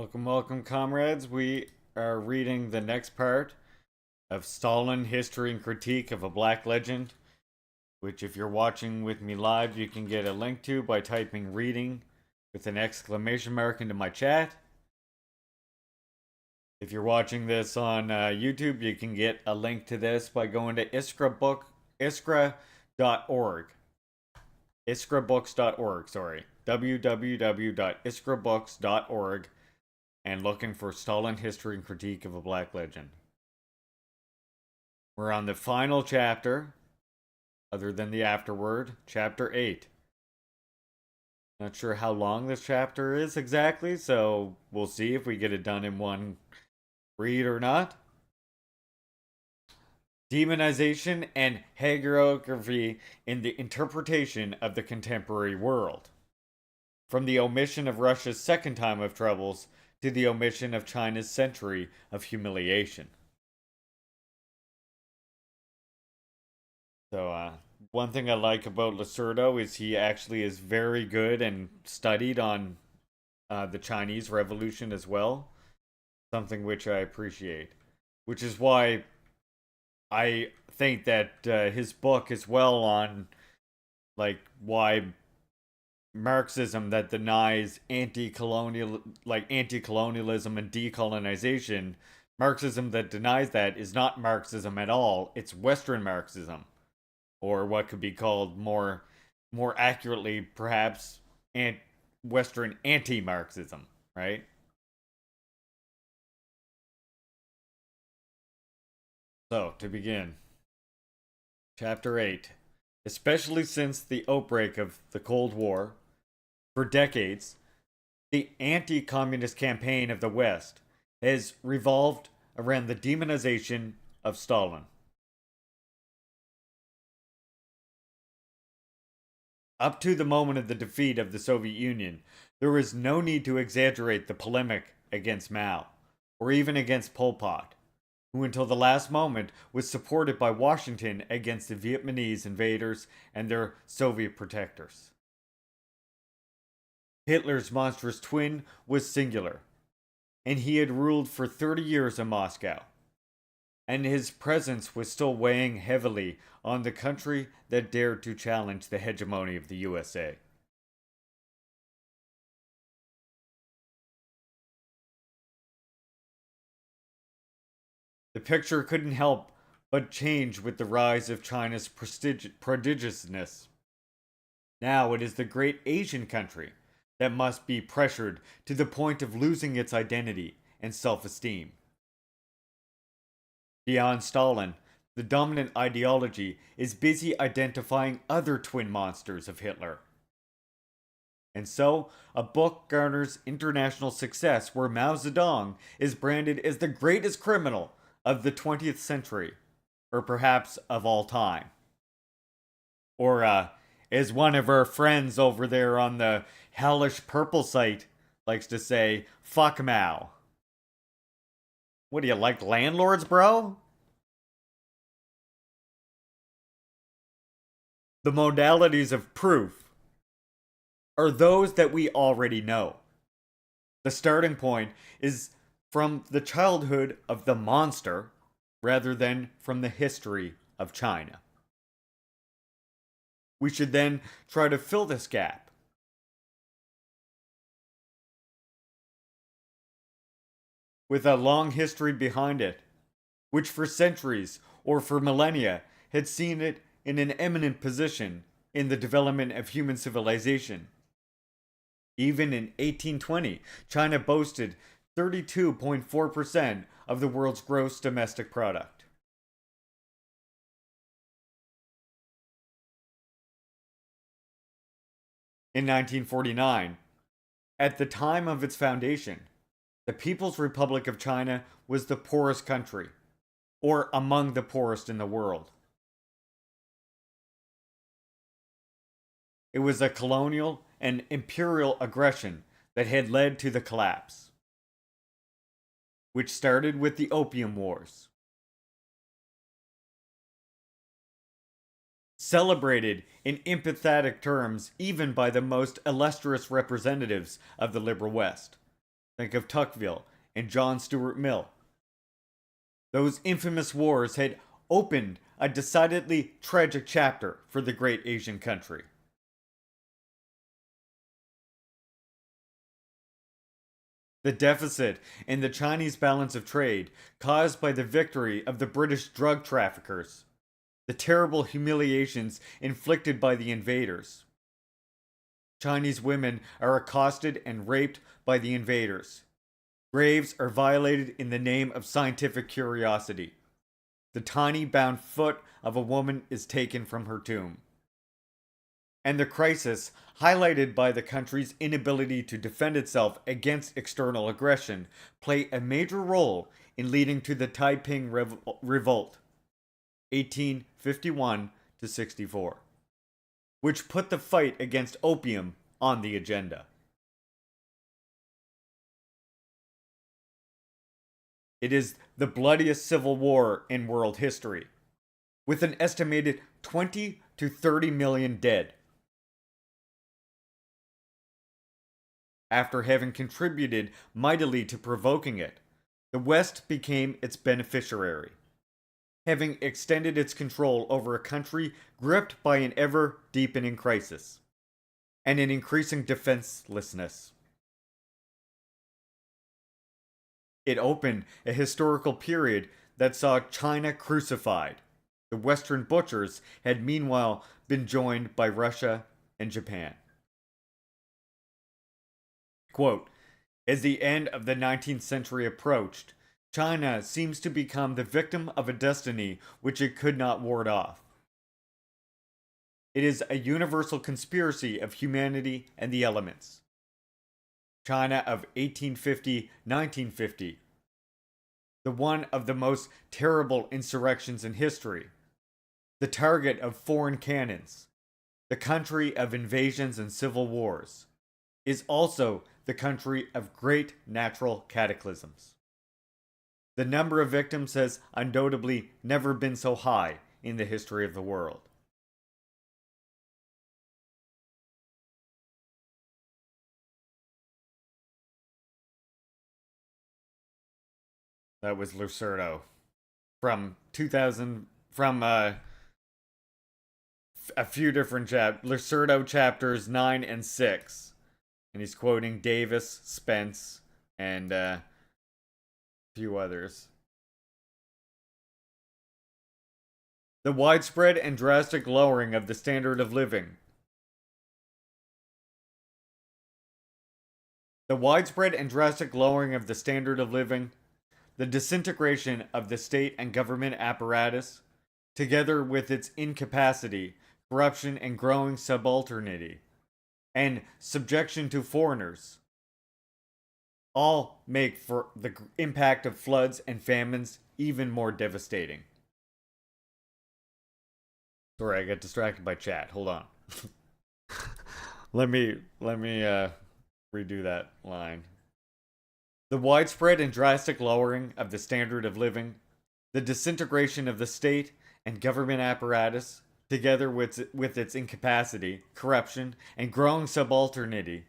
Welcome, welcome, comrades. We are reading the next part of Stalin History and Critique of a Black Legend, which, if you're watching with me live, you can get a link to by typing reading with an exclamation mark into my chat. If you're watching this on YouTube, you can get a link to this by going to iskra.org. Iskrabooks.org, sorry. www.iskrabooks.org and looking for Stalin History and Critique of a Black Legend. We're on the final chapter, other than the afterword, chapter 8. Not sure how long this chapter is exactly, so we'll see if we get it done in one read or not. Demonization and hagiography in the interpretation of the contemporary world. From the omission of Russia's second time of troubles to the omission of China's century of humiliation. So, one thing I like about Lacerda is he actually is very good and studied on the Chinese Revolution as well. Something which I appreciate. Which is why I think that his book as well on, like, why Marxism that denies anti-colonialism and decolonization, Marxism that denies that is not Marxism at all. It's Western Marxism, or what could be called more accurately, perhaps, Western anti-Marxism, right? So, to begin, Chapter 8. Especially since the outbreak of the Cold War, for decades, the anti-communist campaign of the West has revolved around the demonization of Stalin. Up to the moment of the defeat of the Soviet Union, there was no need to exaggerate the polemic against Mao, or even against Pol Pot, who until the last moment was supported by Washington against the Vietnamese invaders and their Soviet protectors. Hitler's monstrous twin was singular, and he had ruled for 30 years in Moscow, and his presence was still weighing heavily on the country that dared to challenge the hegemony of the USA. The picture couldn't help but change with the rise of China's prodigiousness. Now it is the great Asian country that must be pressured to the point of losing its identity and self-esteem. Beyond Stalin, the dominant ideology is busy identifying other twin monsters of Hitler. And so, a book garners international success where Mao Zedong is branded as the greatest criminal of the 20th century, or perhaps of all time. Or, as one of our friends over there on the Hellish Purple site likes to say, fuck Mao. What do you like, landlords, bro? The modalities of proof are those that we already know. The starting point is from the childhood of the monster rather than from the history of China. We should then try to fill this gap. With a long history behind it, which for centuries or for millennia had seen it in an eminent position in the development of human civilization. Even in 1820, China boasted 32.4% of the world's gross domestic product. In 1949, at the time of its foundation, the People's Republic of China was the poorest country, or among the poorest in the world. It was a colonial and imperial aggression that had led to the collapse, which started with the Opium Wars. Celebrated in empathetic terms even by the most illustrious representatives of the liberal West, Think of Tocqueville and John Stuart Mill. Those infamous wars had opened a decidedly tragic chapter for the great Asian country. The deficit in the Chinese balance of trade caused by the victory of the British drug traffickers, the terrible humiliations inflicted by the invaders. Chinese women are accosted and raped by the invaders. Graves are violated in the name of scientific curiosity. The tiny bound foot of a woman is taken from her tomb. And the crisis, highlighted by the country's inability to defend itself against external aggression, play a major role in leading to the Taiping Revolt, 1851 to 64, which put the fight against opium on the agenda. It is the bloodiest civil war in world history, with an estimated 20 to 30 million dead. After having contributed mightily to provoking it, the West became its beneficiary, having extended its control over a country gripped by an ever deepening crisis and an increasing defenselessness. It opened a historical period that saw China crucified. The Western butchers had meanwhile been joined by Russia and Japan. Quote, as the end of the 19th century approached, China seems to become the victim of a destiny which it could not ward off. It is a universal conspiracy of humanity and the elements. China of 1850-1950, the one of the most terrible insurrections in history, the target of foreign cannons, the country of invasions and civil wars, is also the country of great natural cataclysms. The number of victims has undoubtedly never been so high in the history of the world. That was Lucerdo from 2000, from a few different Lucerdo chapters 9 and 6. And he's quoting Davis, Spence, and a few others. The widespread and drastic lowering of the standard of living. The widespread and drastic lowering of the standard of living, the disintegration of the state and government apparatus, together with its incapacity, corruption, and growing subalternity, and subjection to foreigners, all make for the impact of floods and famines even more devastating. Sorry, I got distracted by chat. Hold on. let me redo that line. The widespread and drastic lowering of the standard of living, the disintegration of the state and government apparatus, together with its incapacity, corruption, and growing subalternity,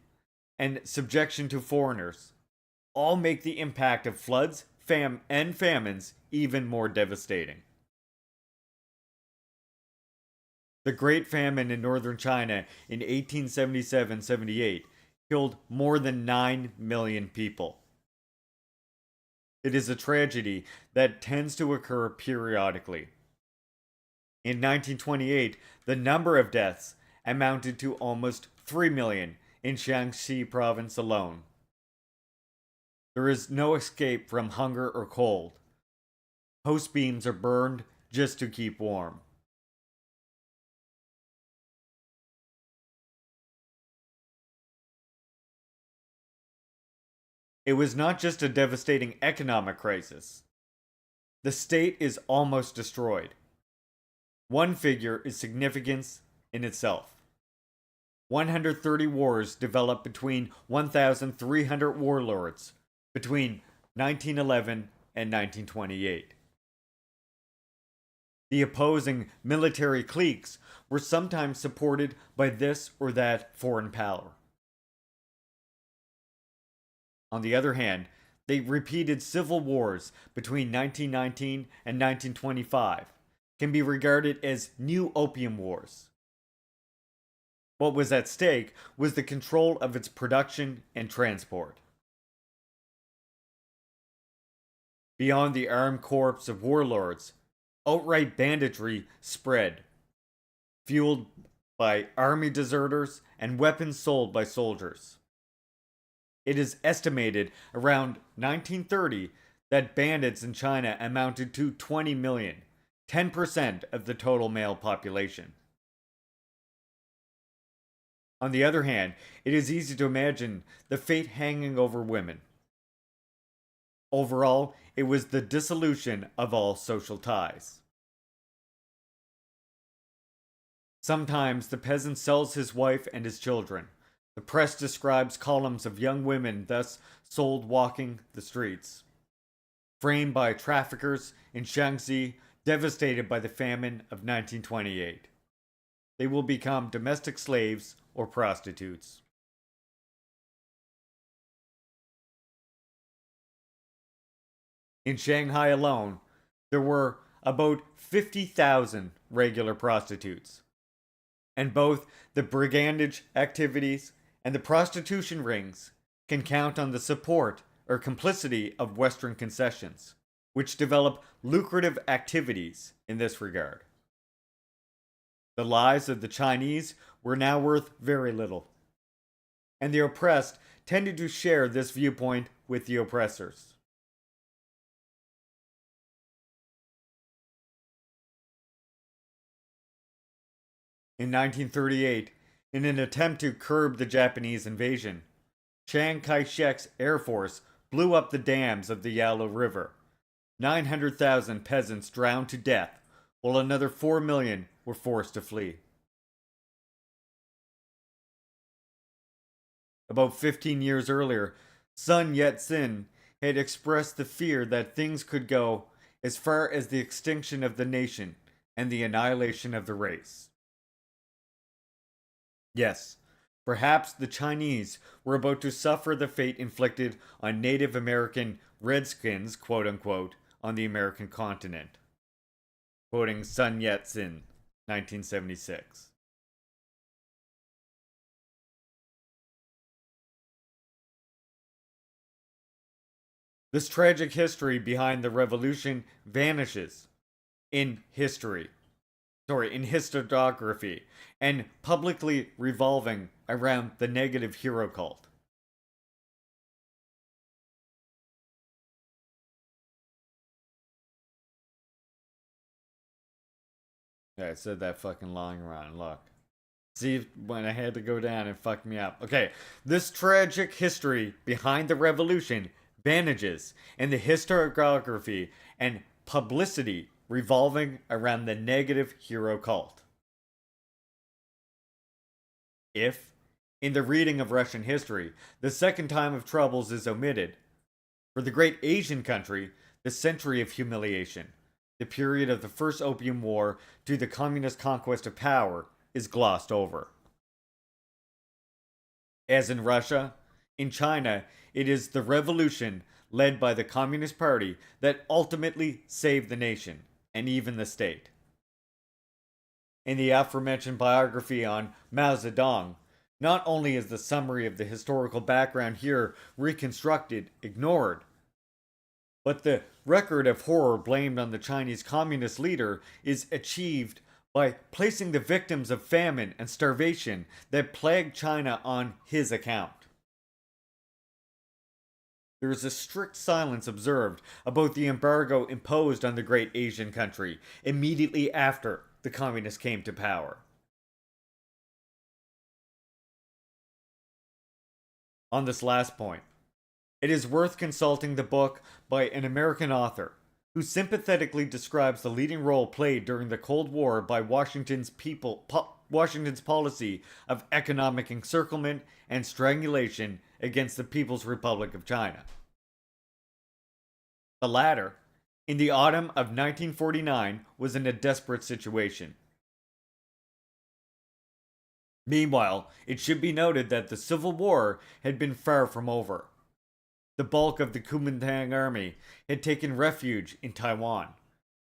and subjection to foreigners, all make the impact of floods and famines even more devastating. The Great Famine in northern China in 1877-78 killed more than 9 million people. It is a tragedy that tends to occur periodically. In 1928, the number of deaths amounted to almost 3 million in Shaanxi province alone. There is no escape from hunger or cold. House beams are burned just to keep warm. It was not just a devastating economic crisis. The state is almost destroyed. One figure is significant in itself. 130 wars developed between 1,300 warlords between 1911 and 1928. The opposing military cliques were sometimes supported by this or that foreign power. On the other hand, they repeated civil wars between 1919 and 1925 can be regarded as new opium wars. What was at stake was the control of its production and transport. Beyond the armed corps of warlords, outright banditry spread, fueled by army deserters and weapons sold by soldiers. It is estimated around 1930 that bandits in China amounted to 20 million, 10% of the total male population. On the other hand, it is easy to imagine the fate hanging over women. Overall, it was the dissolution of all social ties. Sometimes the peasant sells his wife and his children. The press describes columns of young women thus sold walking the streets, framed by traffickers in Shaanxi, devastated by the famine of 1928. They will become domestic slaves or prostitutes. In Shanghai alone, there were about 50,000 regular prostitutes, and both the brigandage activities and the prostitution rings can count on the support or complicity of Western concessions, which develop lucrative activities in this regard. The lives of the Chinese were now worth very little, and the oppressed tended to share this viewpoint with the oppressors. In 1938, in an attempt to curb the Japanese invasion, Chiang Kai-shek's Air Force blew up the dams of the Yalu River. 900,000 peasants drowned to death, while another 4 million were forced to flee. About 15 years earlier, Sun Yat-sen had expressed the fear that things could go as far as the extinction of the nation and the annihilation of the race. Yes, perhaps the Chinese were about to suffer the fate inflicted on Native American redskins, quote unquote, on the American continent. Quoting Sun Yat-sen, 1976. This tragic history behind the revolution vanishes in history. In historiography, and publicly revolving around the negative hero cult. Yeah, I said that fucking long run. Look. See, when I had to go down and fuck me up. Okay, this tragic history behind the revolution vanishes in the historiography and publicity revolving around the negative hero cult. If, in the reading of Russian history, the second time of troubles is omitted, for the great Asian country, the century of humiliation, the period of the First Opium War to the communist conquest of power, is glossed over. As in Russia, in China, it is the revolution led by the Communist Party that ultimately saved the nation, and even the state. In the aforementioned biography on Mao Zedong, not only is the summary of the historical background here reconstructed ignored, but the record of horror blamed on the Chinese communist leader is achieved by placing the victims of famine and starvation that plagued China on his account. There is a strict silence observed about the embargo imposed on the great Asian country immediately after the communists came to power. On this last point, it is worth consulting the book by an American author who sympathetically describes the leading role played during the Cold War by Washington's policy of economic encirclement and strangulation against the People's Republic of China. The latter, in the autumn of 1949, was in a desperate situation. Meanwhile, it should be noted that the Civil War had been far from over. The bulk of the Kuomintang army had taken refuge in Taiwan,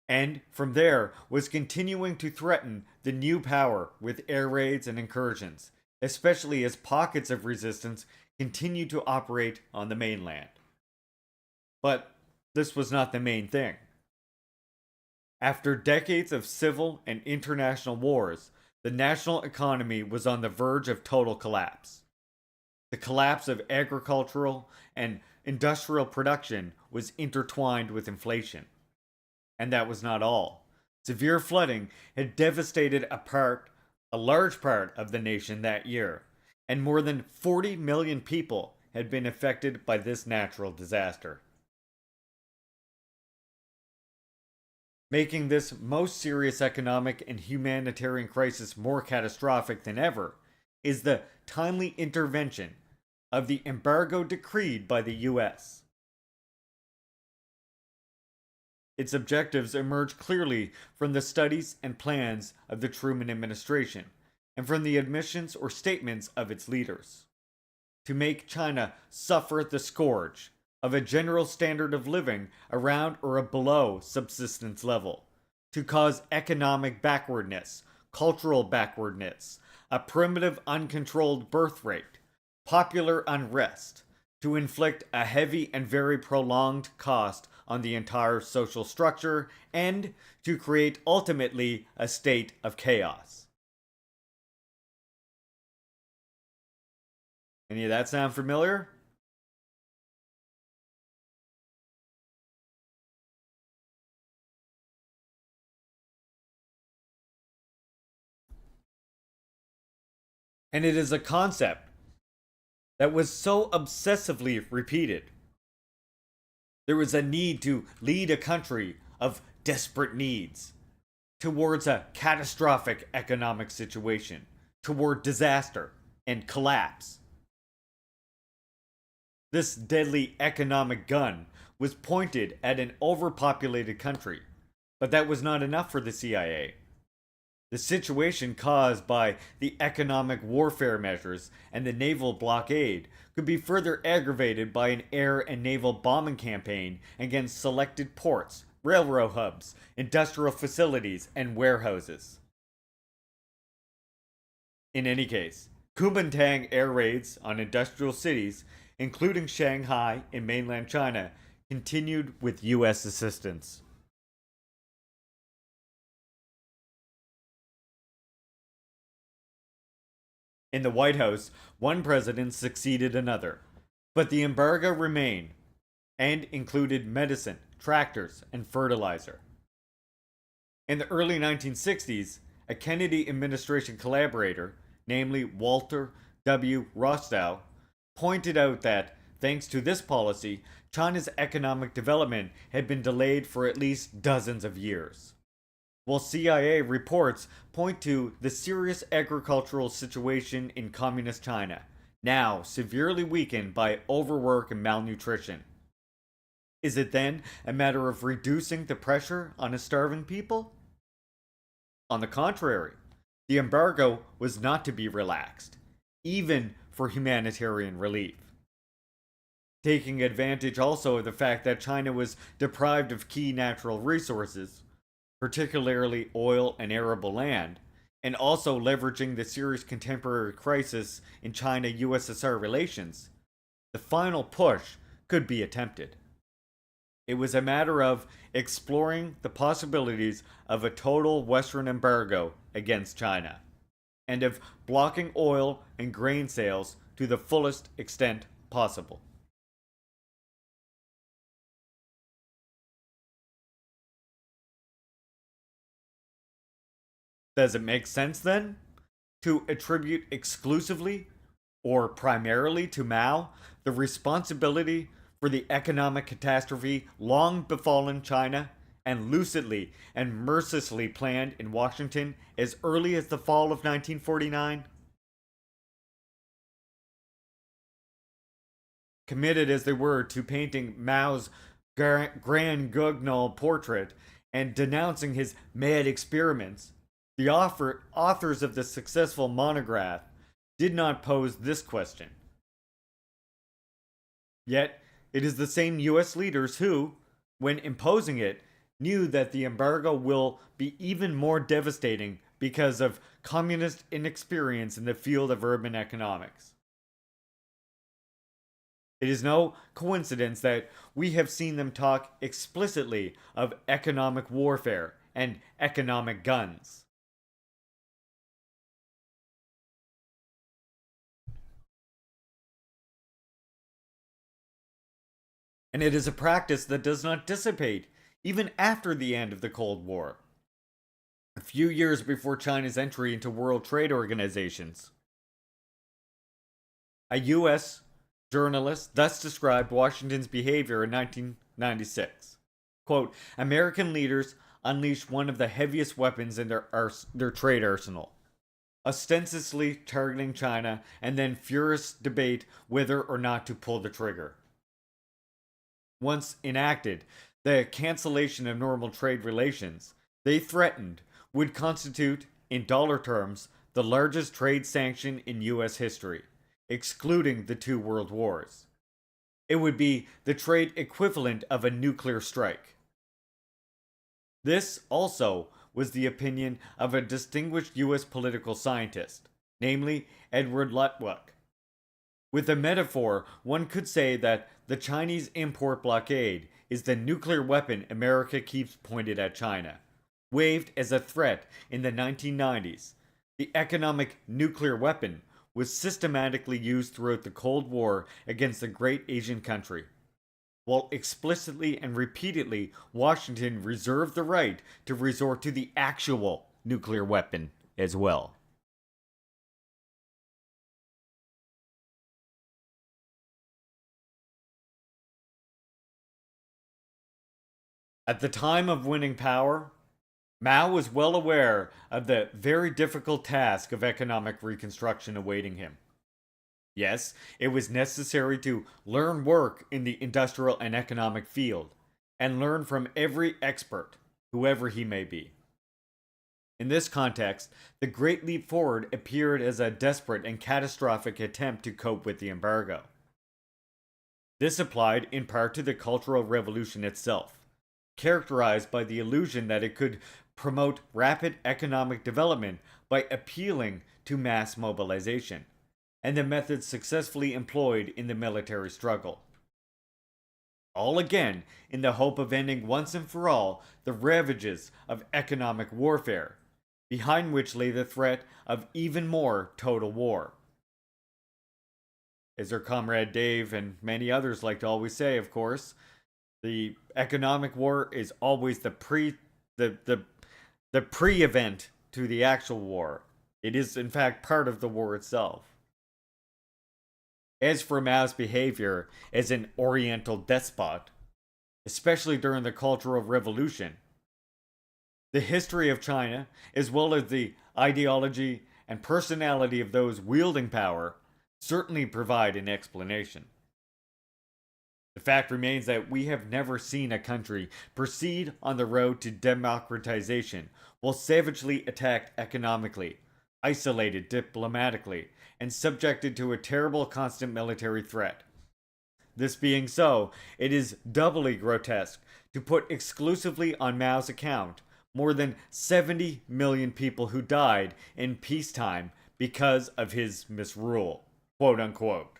and from there was continuing to threaten the new power with air raids and incursions, especially as pockets of resistance continued to operate on the mainland. But this was not the main thing. After decades of civil and international wars, the national economy was on the verge of total collapse. The collapse of agricultural and industrial production was intertwined with inflation. And that was not all. Severe flooding had devastated a large part of the nation that year, and more than 40 million people had been affected by this natural disaster. Making this most serious economic and humanitarian crisis more catastrophic than ever is the timely intervention of the embargo decreed by the US. Its objectives emerge clearly from the studies and plans of the Truman administration and from the admissions or statements of its leaders. To make China suffer the scourge of a general standard of living around or below subsistence level, to cause economic backwardness, cultural backwardness, a primitive uncontrolled birth rate, popular unrest, to inflict a heavy and very prolonged cost on the entire social structure, and to create ultimately a state of chaos. Any of that sound familiar? And it is a concept that was so obsessively repeated. There was a need to lead a country of desperate needs towards a catastrophic economic situation, toward disaster and collapse. This deadly economic gun was pointed at an overpopulated country, but that was not enough for the CIA. The situation caused by the economic warfare measures and the naval blockade could be further aggravated by an air and naval bombing campaign against selected ports, railroad hubs, industrial facilities, and warehouses. In any case, Kuomintang air raids on industrial cities, including Shanghai in mainland China, continued with US assistance. In the White House, one president succeeded another, but the embargo remained and included medicine, tractors, and fertilizer. In the early 1960s, a Kennedy administration collaborator, namely Walter W. Rostow, pointed out that, thanks to this policy, China's economic development had been delayed for at least dozens of years. While CIA reports point to the serious agricultural situation in communist China, now severely weakened by overwork and malnutrition. Is it then a matter of reducing the pressure on a starving people? On the contrary, the embargo was not to be relaxed, even for humanitarian relief. Taking advantage also of the fact that China was deprived of key natural resources, particularly oil and arable land, and also leveraging the serious contemporary crisis in China-USSR relations, the final push could be attempted. It was a matter of exploring the possibilities of a total Western embargo against China, and of blocking oil and grain sales to the fullest extent possible. Does it make sense then to attribute exclusively or primarily to Mao the responsibility for the economic catastrophe long befallen China and lucidly and mercilessly planned in Washington as early as the fall of 1949? Committed as they were to painting Mao's grand guignol portrait and denouncing his mad experiments, the authors of the successful monograph did not pose this question. Yet, It is the same US leaders who, when imposing it, knew that the embargo will be even more devastating because of communist inexperience in the field of urban economics. It is no coincidence that we have seen them talk explicitly of economic warfare and economic guns. And it is a practice that does not dissipate even after the end of the Cold War. A few years before China's entry into World Trade Organizations, a US journalist thus described Washington's behavior in 1996. Quote, American leaders unleashed one of the heaviest weapons in their trade arsenal, ostensibly targeting China, and then furious debate whether or not to pull the trigger. Once enacted, the cancellation of normal trade relations, they threatened, would constitute, in dollar terms, the largest trade sanction in US history, excluding the two world wars. It would be the trade equivalent of a nuclear strike. This also was the opinion of a distinguished US political scientist, namely Edward Luttwak. With a metaphor, one could say that the Chinese import blockade is the nuclear weapon America keeps pointed at China. Waved as a threat in the 1990s, the economic nuclear weapon was systematically used throughout the Cold War against a great Asian country, while explicitly and repeatedly Washington reserved the right to resort to the actual nuclear weapon as well. At the time of winning power, Mao was well aware of the very difficult task of economic reconstruction awaiting him. Yes, it was necessary to learn work in the industrial and economic field, and learn from every expert, whoever he may be. In this context, the Great Leap Forward appeared as a desperate and catastrophic attempt to cope with the embargo. This applied in part to the Cultural Revolution itself, characterized by the illusion that it could promote rapid economic development by appealing to mass mobilization, and the methods successfully employed in the military struggle. All again in the hope of ending once and for all the ravages of economic warfare, behind which lay the threat of even more total war. As our comrade Dave and many others like to always say, of course, the economic war is always the pre-event to the actual war. It is in fact part of the war itself. As for Mao's behavior as an Oriental despot, especially during the Cultural Revolution, the history of China, as well as the ideology and personality of those wielding power, certainly provide an explanation. The fact remains that we have never seen a country proceed on the road to democratization while savagely attacked economically, isolated diplomatically, and subjected to a terrible constant military threat. This being so, it is doubly grotesque to put exclusively on Mao's account more than 70 million people who died in peacetime because of his misrule, quote unquote.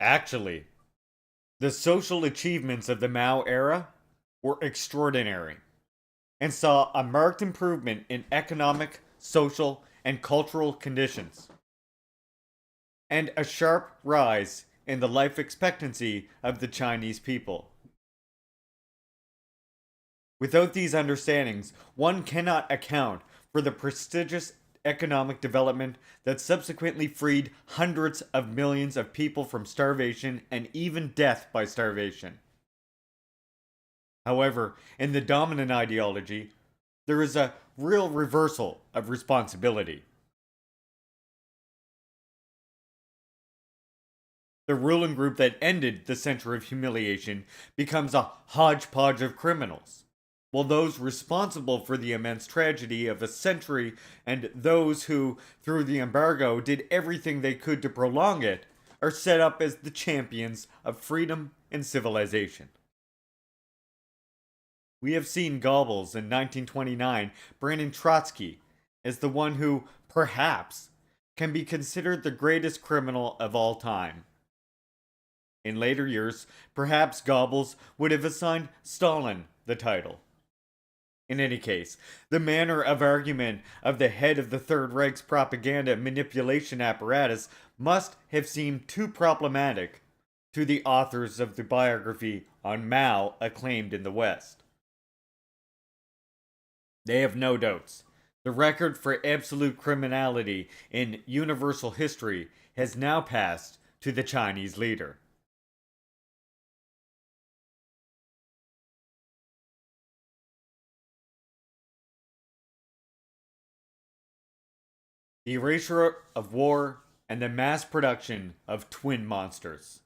Actually, the social achievements of the Mao era were extraordinary and saw a marked improvement in economic, social, and cultural conditions, and a sharp rise in the life expectancy of the Chinese people. Without these understandings, one cannot account for the prestigious economic development that subsequently freed hundreds of millions of people from starvation and even death by starvation. However, in the dominant ideology, there is a real reversal of responsibility. The ruling group that ended the century of humiliation becomes a hodgepodge of criminals, while those responsible for the immense tragedy of a century and those who, through the embargo, did everything they could to prolong it, are set up as the champions of freedom and civilization. We have seen Goebbels in 1929 branding Trotsky as the one who, perhaps, can be considered the greatest criminal of all time. In later years, perhaps Goebbels would have assigned Stalin the title. In any case, the manner of argument of the head of the Third Reich's propaganda manipulation apparatus must have seemed too problematic to the authors of the biography on Mao acclaimed in the West. They have no doubts. The record for absolute criminality in universal history has now passed to the Chinese leader. The erasure of war and the mass production of twin monsters.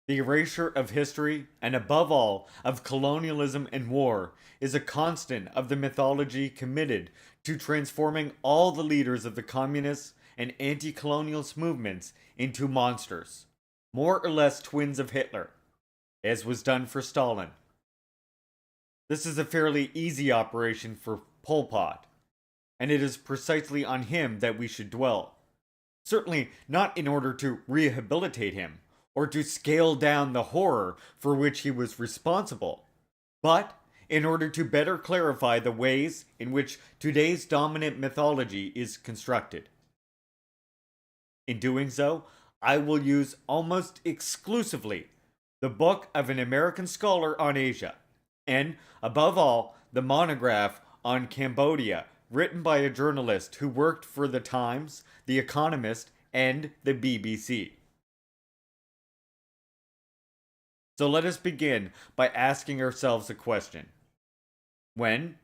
The erasure of history, and above all, of colonialism and war, is a constant of the mythology committed to transforming all the leaders of the communist and anti-colonialist movements into monsters, more or less twins of Hitler, as was done for Stalin. This is a fairly easy operation for Pol Pot, and it is precisely on him that we should dwell. Certainly not in order to rehabilitate him, or to scale down the horror for which he was responsible, but in order to better clarify the ways in which today's dominant mythology is constructed. In doing so, I will use almost exclusively the book of an American scholar on Asia, and, above all, the monograph on Cambodia, written by a journalist who worked for The Times, The Economist, and the BBC. So let us begin by asking ourselves a question. When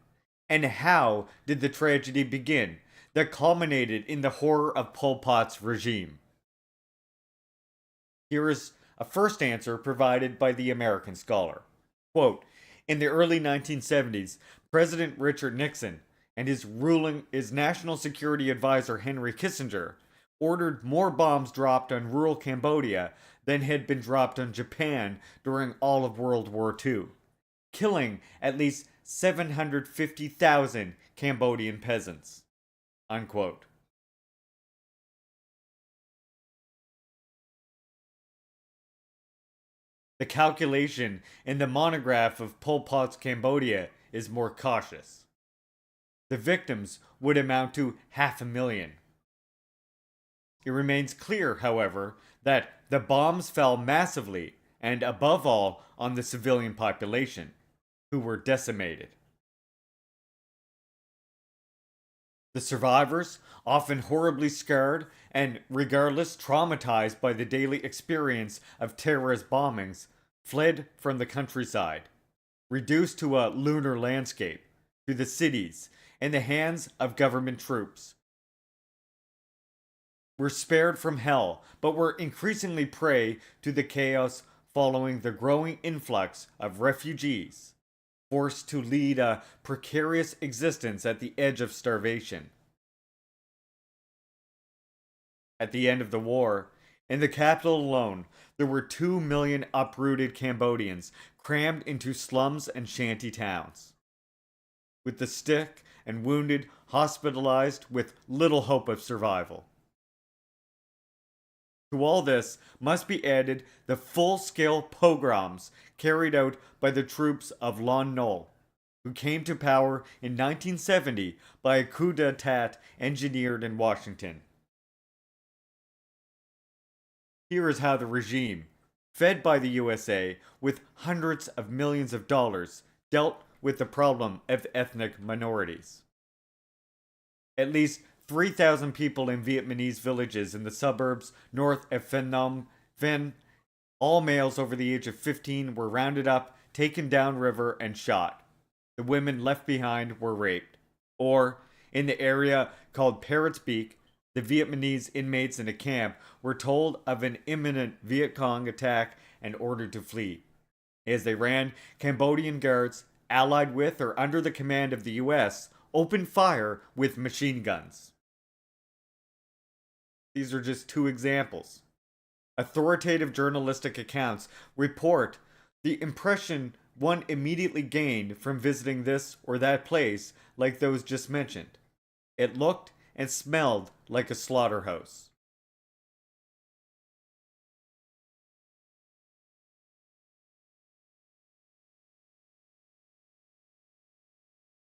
and how did the tragedy begin that culminated in the horror of Pol Pot's regime? Here is a first answer provided by the American scholar. Quote, in the early 1970s, President Richard Nixon and his national security advisor Henry Kissinger ordered more bombs dropped on rural Cambodia than had been dropped on Japan during all of World War II, killing at least 750,000 Cambodian peasants. Unquote. The calculation in the monograph of Pol Pot's Cambodia is more cautious. The victims would amount to 500,000. It remains clear, however, that the bombs fell massively and, above all, on the civilian population, who were decimated. The survivors, often horribly scarred and regardless traumatized by the daily experience of terrorist bombings, fled from the countryside, reduced to a lunar landscape, to the cities, in the hands of government troops. Were spared from hell, but were increasingly prey to the chaos following the growing influx of refugees, forced to lead a precarious existence at the edge of starvation. At the end of the war, in the capital alone, there were 2 million uprooted Cambodians crammed into slums and shanty towns, with the sick and wounded hospitalized with little hope of survival. To all this must be added the full-scale pogroms carried out by the troops of Lon Nol, who came to power in 1970 by a coup d'etat engineered in Washington. Here is how the regime, fed by the USA with hundreds of millions of dollars, dealt with the problem of ethnic minorities. At least 3,000 people in Vietnamese villages in the suburbs north of Phnom Penh, all males over the age of 15, were rounded up, taken downriver, and shot. The women left behind were raped. Or, in the area called Parrot's Beak, the Vietnamese inmates in a camp were told of an imminent Viet Cong attack and ordered to flee. As they ran, Cambodian guards, allied with or under the command of the US, opened fire with machine guns. These are just two examples. Authoritative journalistic accounts report the impression one immediately gained from visiting this or that place, like those just mentioned. It looked and smelled like a slaughterhouse.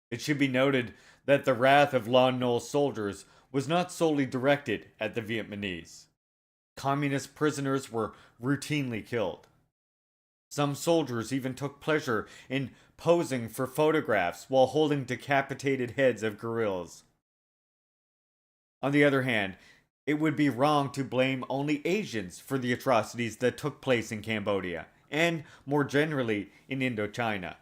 It should be noted that the wrath of Lon Nol's soldiers was not solely directed at the Vietnamese. Communist prisoners were routinely killed. Some soldiers even took pleasure in posing for photographs while holding decapitated heads of guerrillas. On the other hand, it would be wrong to blame only Asians for the atrocities that took place in Cambodia, and more generally in Indochina.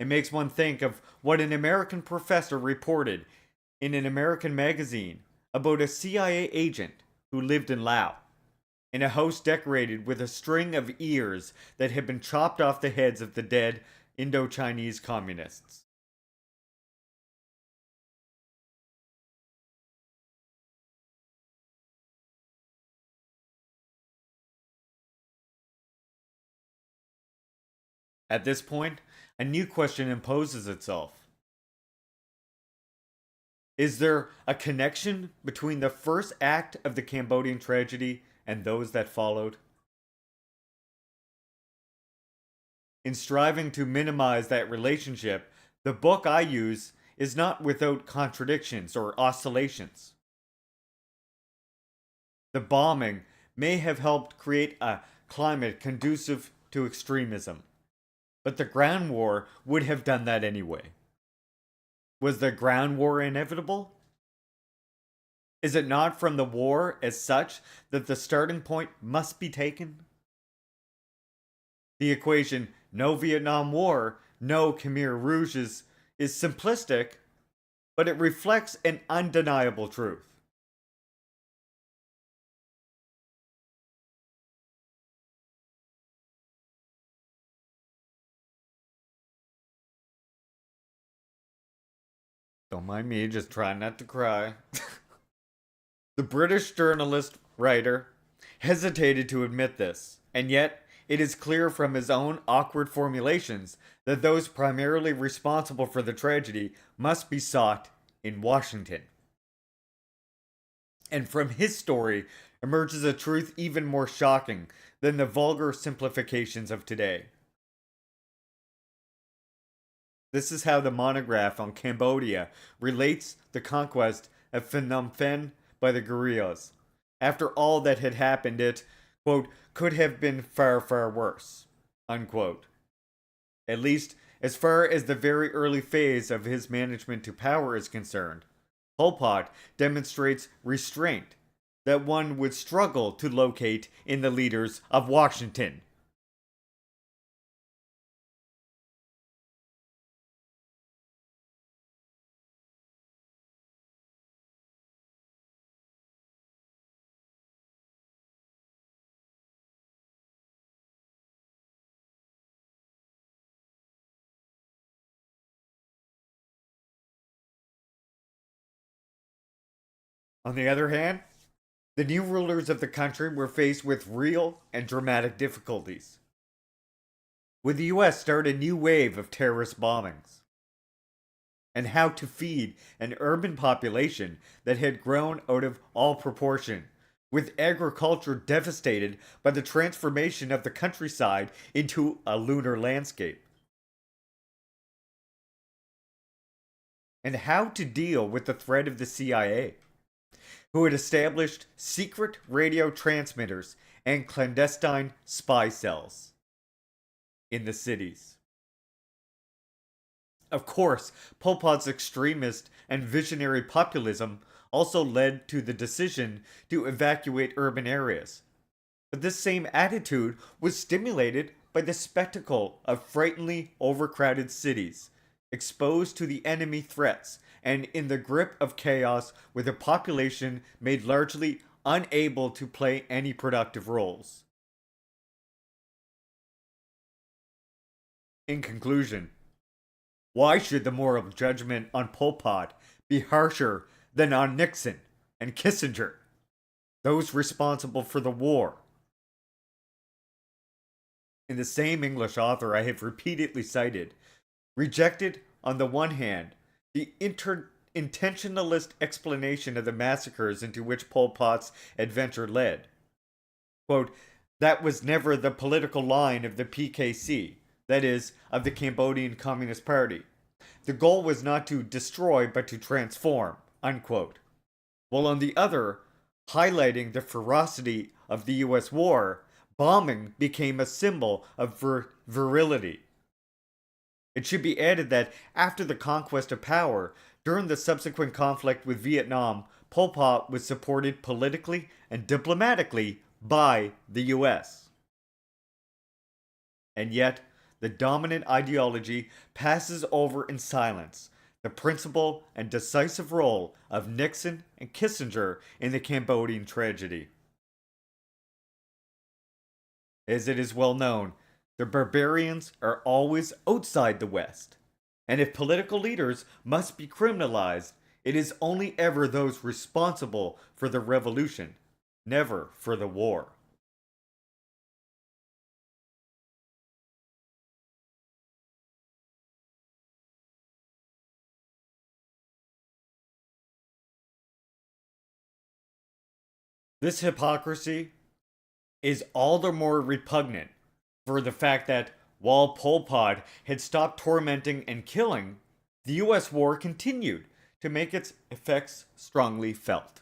It makes one think of what an American professor reported in an American magazine about a CIA agent who lived in Laos, in a house decorated with a string of ears that had been chopped off the heads of the dead Indo-Chinese communists. At this point, a new question imposes itself. Is there a connection between the first act of the Cambodian tragedy and those that followed? In striving to minimize that relationship, the book I use is not without contradictions or oscillations. The bombing may have helped create a climate conducive to extremism, but the ground war would have done that anyway. Was the ground war inevitable? Is it not from the war as such that the starting point must be taken? The equation no Vietnam War, no Khmer Rouges is simplistic, but it reflects an undeniable truth. Don't mind me, just trying not to cry. The British journalist writer hesitated to admit this, and yet it is clear from his own awkward formulations that those primarily responsible for the tragedy must be sought in Washington. And from his story emerges a truth even more shocking than the vulgar simplifications of today. This is how the monograph on Cambodia relates the conquest of Phnom Penh by the guerrillas. After all that had happened, it, quote, could have been far, far worse, unquote. At least, as far as the very early phase of his management to power is concerned, Pol Pot demonstrates restraint that one would struggle to locate in the leaders of Washington. On the other hand, the new rulers of the country were faced with real and dramatic difficulties. Would the US start a new wave of terrorist bombings? And how to feed an urban population that had grown out of all proportion, with agriculture devastated by the transformation of the countryside into a lunar landscape? And how to deal with the threat of the CIA, who had established secret radio transmitters and clandestine spy cells in the cities. Of course, Pol Pot's extremist and visionary populism also led to the decision to evacuate urban areas. But this same attitude was stimulated by the spectacle of frighteningly overcrowded cities, exposed to the enemy threats, and in the grip of chaos with a population made largely unable to play any productive roles. In conclusion, why should the moral judgment on Pol Pot be harsher than on Nixon and Kissinger, those responsible for the war? In the same English author I have repeatedly cited, rejected, on the one hand, the intentionalist explanation of the massacres into which Pol Pot's adventure led. Quote, that was never the political line of the PKC, that is, of the Cambodian Communist Party. The goal was not to destroy but to transform, unquote. While on the other, highlighting the ferocity of the US war, bombing became a symbol of virility. It should be added that after the conquest of power, during the subsequent conflict with Vietnam, Pol Pot was supported politically and diplomatically by the US. And yet, the dominant ideology passes over in silence the principal and decisive role of Nixon and Kissinger in the Cambodian tragedy. As it is well known, the barbarians are always outside the West, and if political leaders must be criminalized, it is only ever those responsible for the revolution, never for the war. This hypocrisy is all the more repugnant for the fact that while Pol Pot had stopped tormenting and killing, the US war continued to make its effects strongly felt.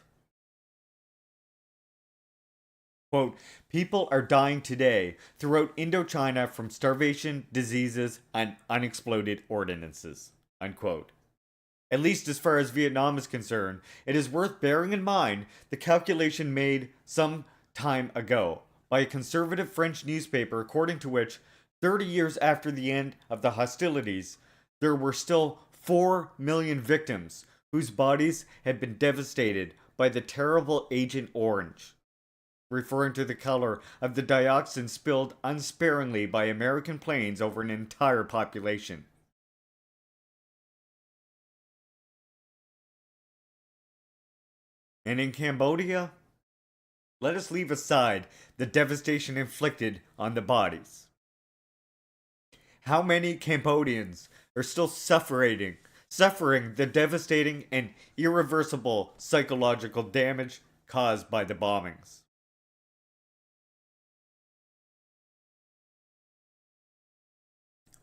Quote, people are dying today throughout Indochina from starvation, diseases, and unexploded ordinances. Unquote. At least as far as Vietnam is concerned, it is worth bearing in mind the calculation made some time ago by a conservative French newspaper according to which 30 years after the end of the hostilities, there were still 4 million victims whose bodies had been devastated by the terrible Agent Orange, referring to the color of the dioxin spilled unsparingly by American planes over an entire population. And in Cambodia, let us leave aside the devastation inflicted on the bodies. How many Cambodians are still suffering the devastating and irreversible psychological damage caused by the bombings?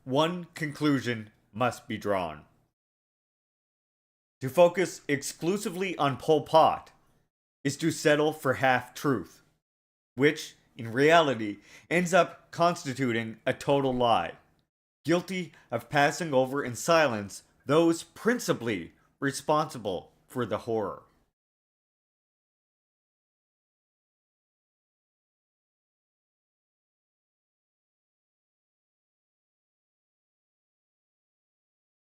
One conclusion must be drawn. To focus exclusively on Pol Pot is to settle for half-truth, which, in reality, ends up constituting a total lie, guilty of passing over in silence those principally responsible for the horror.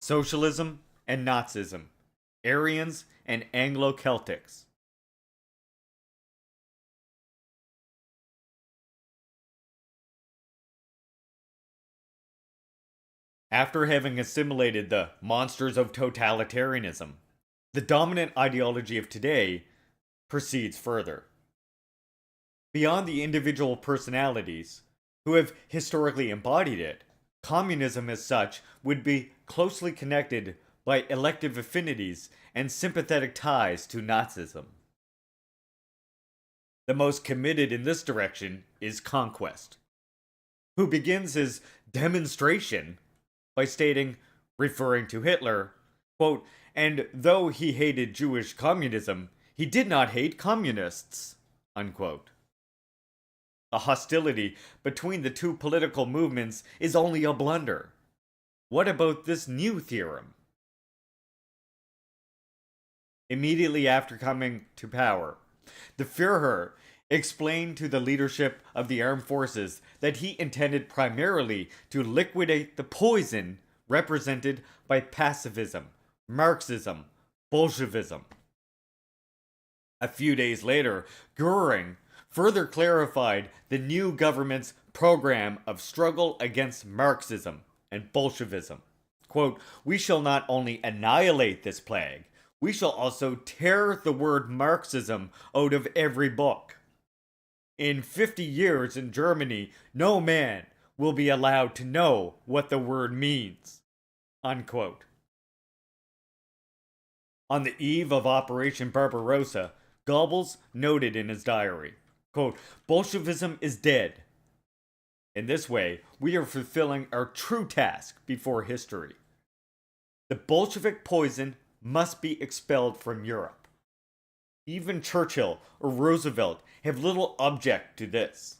Socialism and Nazism, Aryans and Anglo-Celtics. After having assimilated the monsters of totalitarianism, the dominant ideology of today proceeds further. Beyond the individual personalities who have historically embodied it, communism as such would be closely connected by elective affinities and sympathetic ties to Nazism. The most committed in this direction is Conquest, who begins his demonstration by stating, referring to Hitler, quote, and though he hated Jewish communism, he did not hate communists, unquote. The hostility between the two political movements is only a blunder. What about this new theorem? Immediately after coming to power, the Führer explained to the leadership of the armed forces that he intended primarily to liquidate the poison represented by pacifism, Marxism, Bolshevism. A few days later, Goering further clarified the new government's program of struggle against Marxism and Bolshevism. Quote, "We shall not only annihilate this plague, we shall also tear the word Marxism out of every book. In 50 years in Germany, no man will be allowed to know what the word means." Unquote. On the eve of Operation Barbarossa, Goebbels noted in his diary, quote, "Bolshevism is dead. In this way, we are fulfilling our true task before history. The Bolshevik poison must be expelled from Europe. Even Churchill or Roosevelt have little object to this.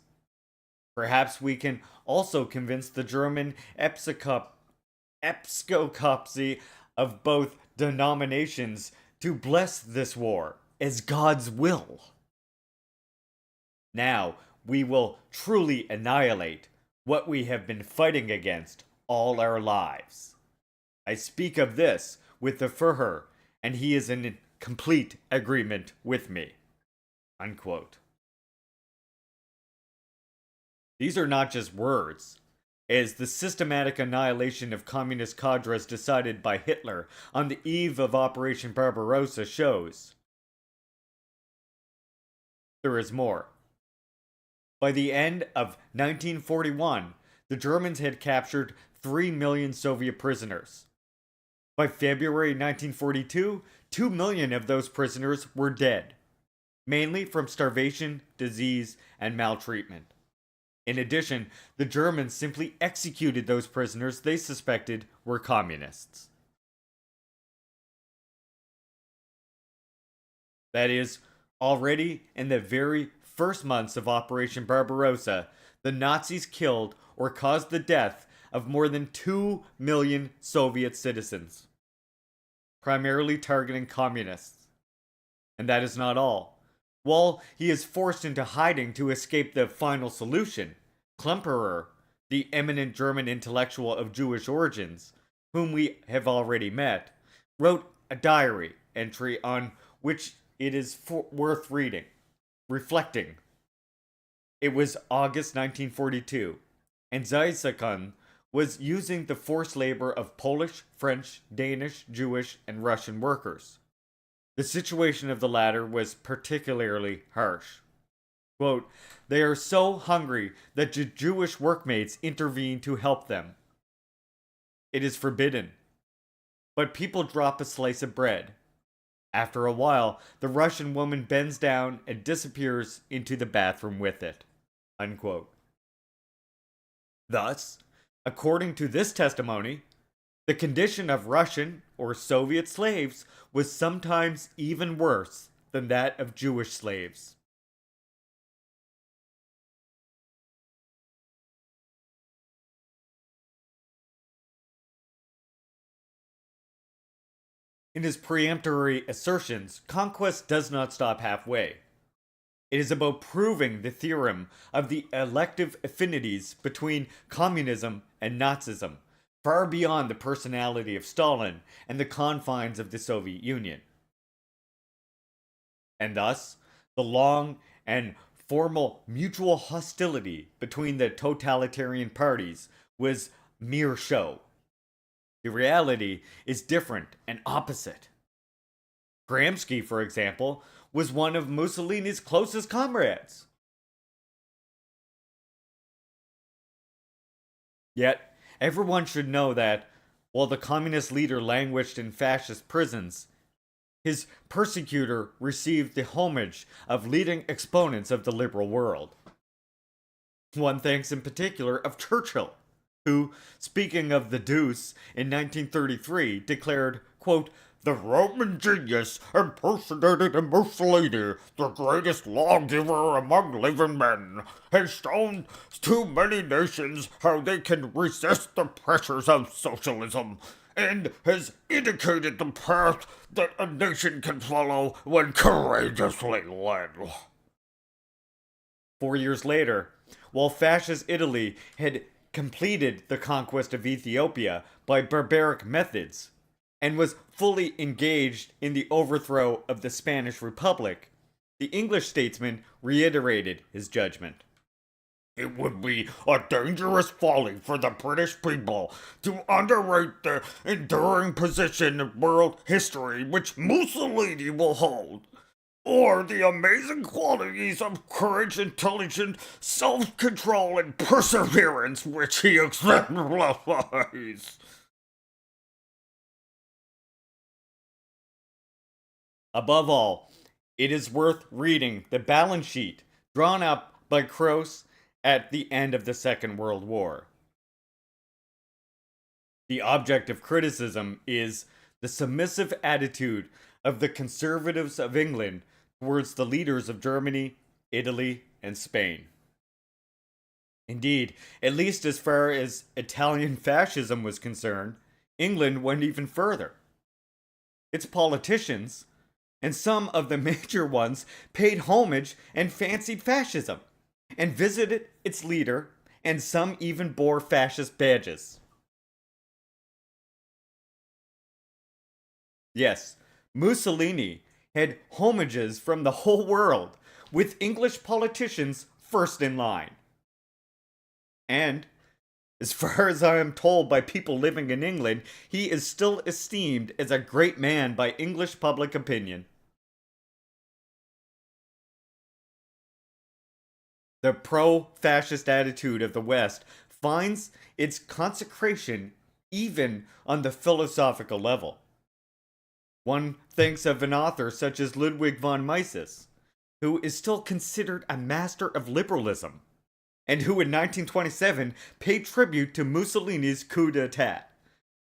Perhaps we can also convince the German episcopacy of both denominations to bless this war as God's will. Now we will truly annihilate what we have been fighting against all our lives. I speak of this with the Führer, and he is in complete agreement with me." Unquote. These are not just words, as the systematic annihilation of communist cadres decided by Hitler on the eve of Operation Barbarossa shows. There is more. By the end of 1941, the Germans had captured 3 million Soviet prisoners. By February 1942, 2 million of those prisoners were dead, mainly from starvation, disease, and maltreatment. In addition, the Germans simply executed those prisoners they suspected were communists. That is, already in the very first months of Operation Barbarossa, the Nazis killed or caused the death of more than 2 million Soviet citizens, primarily targeting communists. And that is not all. While he is forced into hiding to escape the final solution, Klemperer, the eminent German intellectual of Jewish origins, whom we have already met, wrote a diary entry on which it is worth reading, reflecting. It was August 1942, and Zaisakun was using the forced labor of Polish, French, Danish, Jewish, and Russian workers. The situation of the latter was particularly harsh. Quote, "They are so hungry that the Jewish workmates intervene to help them. It is forbidden. But people drop a slice of bread. After a while, the Russian woman bends down and disappears into the bathroom with it." Unquote. Thus, according to this testimony, the condition of Russian or Soviet slaves was sometimes even worse than that of Jewish slaves. In his peremptory assertions, conquest does not stop halfway. It is about proving the theorem of the elective affinities between communism and Nazism, far beyond the personality of Stalin and the confines of the Soviet Union. And thus, the long and formal mutual hostility between the totalitarian parties was mere show. The reality is different and opposite. Gramsci, for example, was one of Mussolini's closest comrades. Yet, everyone should know that, while the communist leader languished in fascist prisons, his persecutor received the homage of leading exponents of the liberal world. One thinks in particular of Churchill, who, speaking of the Deuce in 1933, declared, quote, "The Roman genius impersonated in Mussolini, the greatest lawgiver among living men, has shown to many nations how they can resist the pressures of socialism, and has indicated the path that a nation can follow when courageously led." 4 years later, while fascist Italy had completed the conquest of Ethiopia by barbaric methods and was fully engaged in the overthrow of the Spanish Republic, the English statesman reiterated his judgment. It would be a dangerous folly for the British people to underrate the enduring position in world history which Mussolini will hold, or the amazing qualities of courage, intelligence, self-control, and perseverance which he exemplifies. Above all, it is worth reading the balance sheet drawn up by Croce at the end of the Second World War. The object of criticism is the submissive attitude of the conservatives of England towards the leaders of Germany, Italy, and Spain. Indeed, at least as far as Italian fascism was concerned, England went even further. Its politicians, and some of the major ones, paid homage and fancied fascism, and visited its leader, and some even bore fascist badges. Yes, Mussolini had homages from the whole world, with English politicians first in line. And, as far as I am told by people living in England, he is still esteemed as a great man by English public opinion. The pro-fascist attitude of the West finds its consecration even on the philosophical level. One thinks of an author such as Ludwig von Mises, who is still considered a master of liberalism, and who in 1927 paid tribute to Mussolini's coup d'etat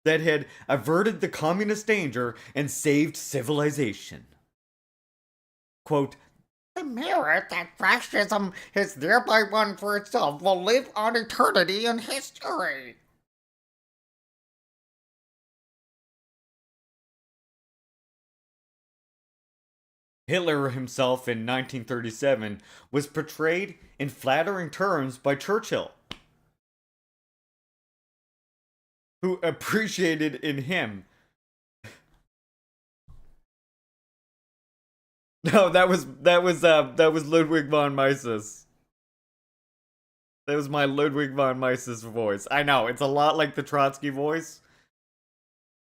that had averted the communist danger and saved civilization. Quote, "The merit that fascism has thereby won for itself will live on eternity in history." Hitler himself in 1937 was portrayed in flattering terms by Churchill, who appreciated in him. No, that was Ludwig von Mises. That was my Ludwig von Mises voice. I know, it's a lot like the Trotsky voice.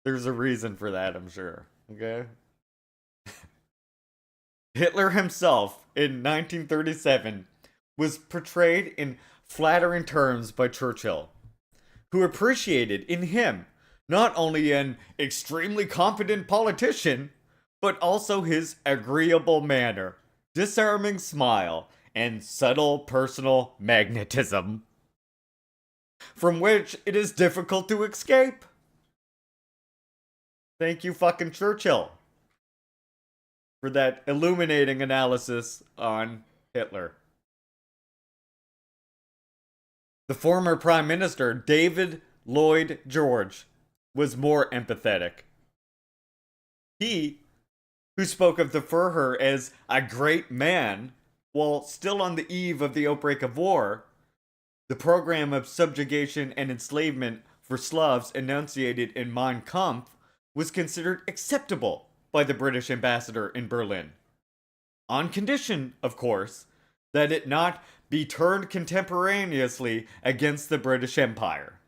There's a reason for that, I'm sure. Okay? Hitler himself, in 1937, was portrayed in flattering terms by Churchill, who appreciated in him not only an extremely competent politician, but also his agreeable manner, disarming smile, and subtle personal magnetism, from which it is difficult to escape. Thank you, fucking Churchill, for that illuminating analysis on Hitler. The former Prime Minister, David Lloyd George, was more empathetic. He, who spoke of the Führer as a great man, while still on the eve of the outbreak of war, the program of subjugation and enslavement for Slavs enunciated in Mein Kampf was considered acceptable by the British ambassador in Berlin. On condition, of course, that it not be turned contemporaneously against the British Empire.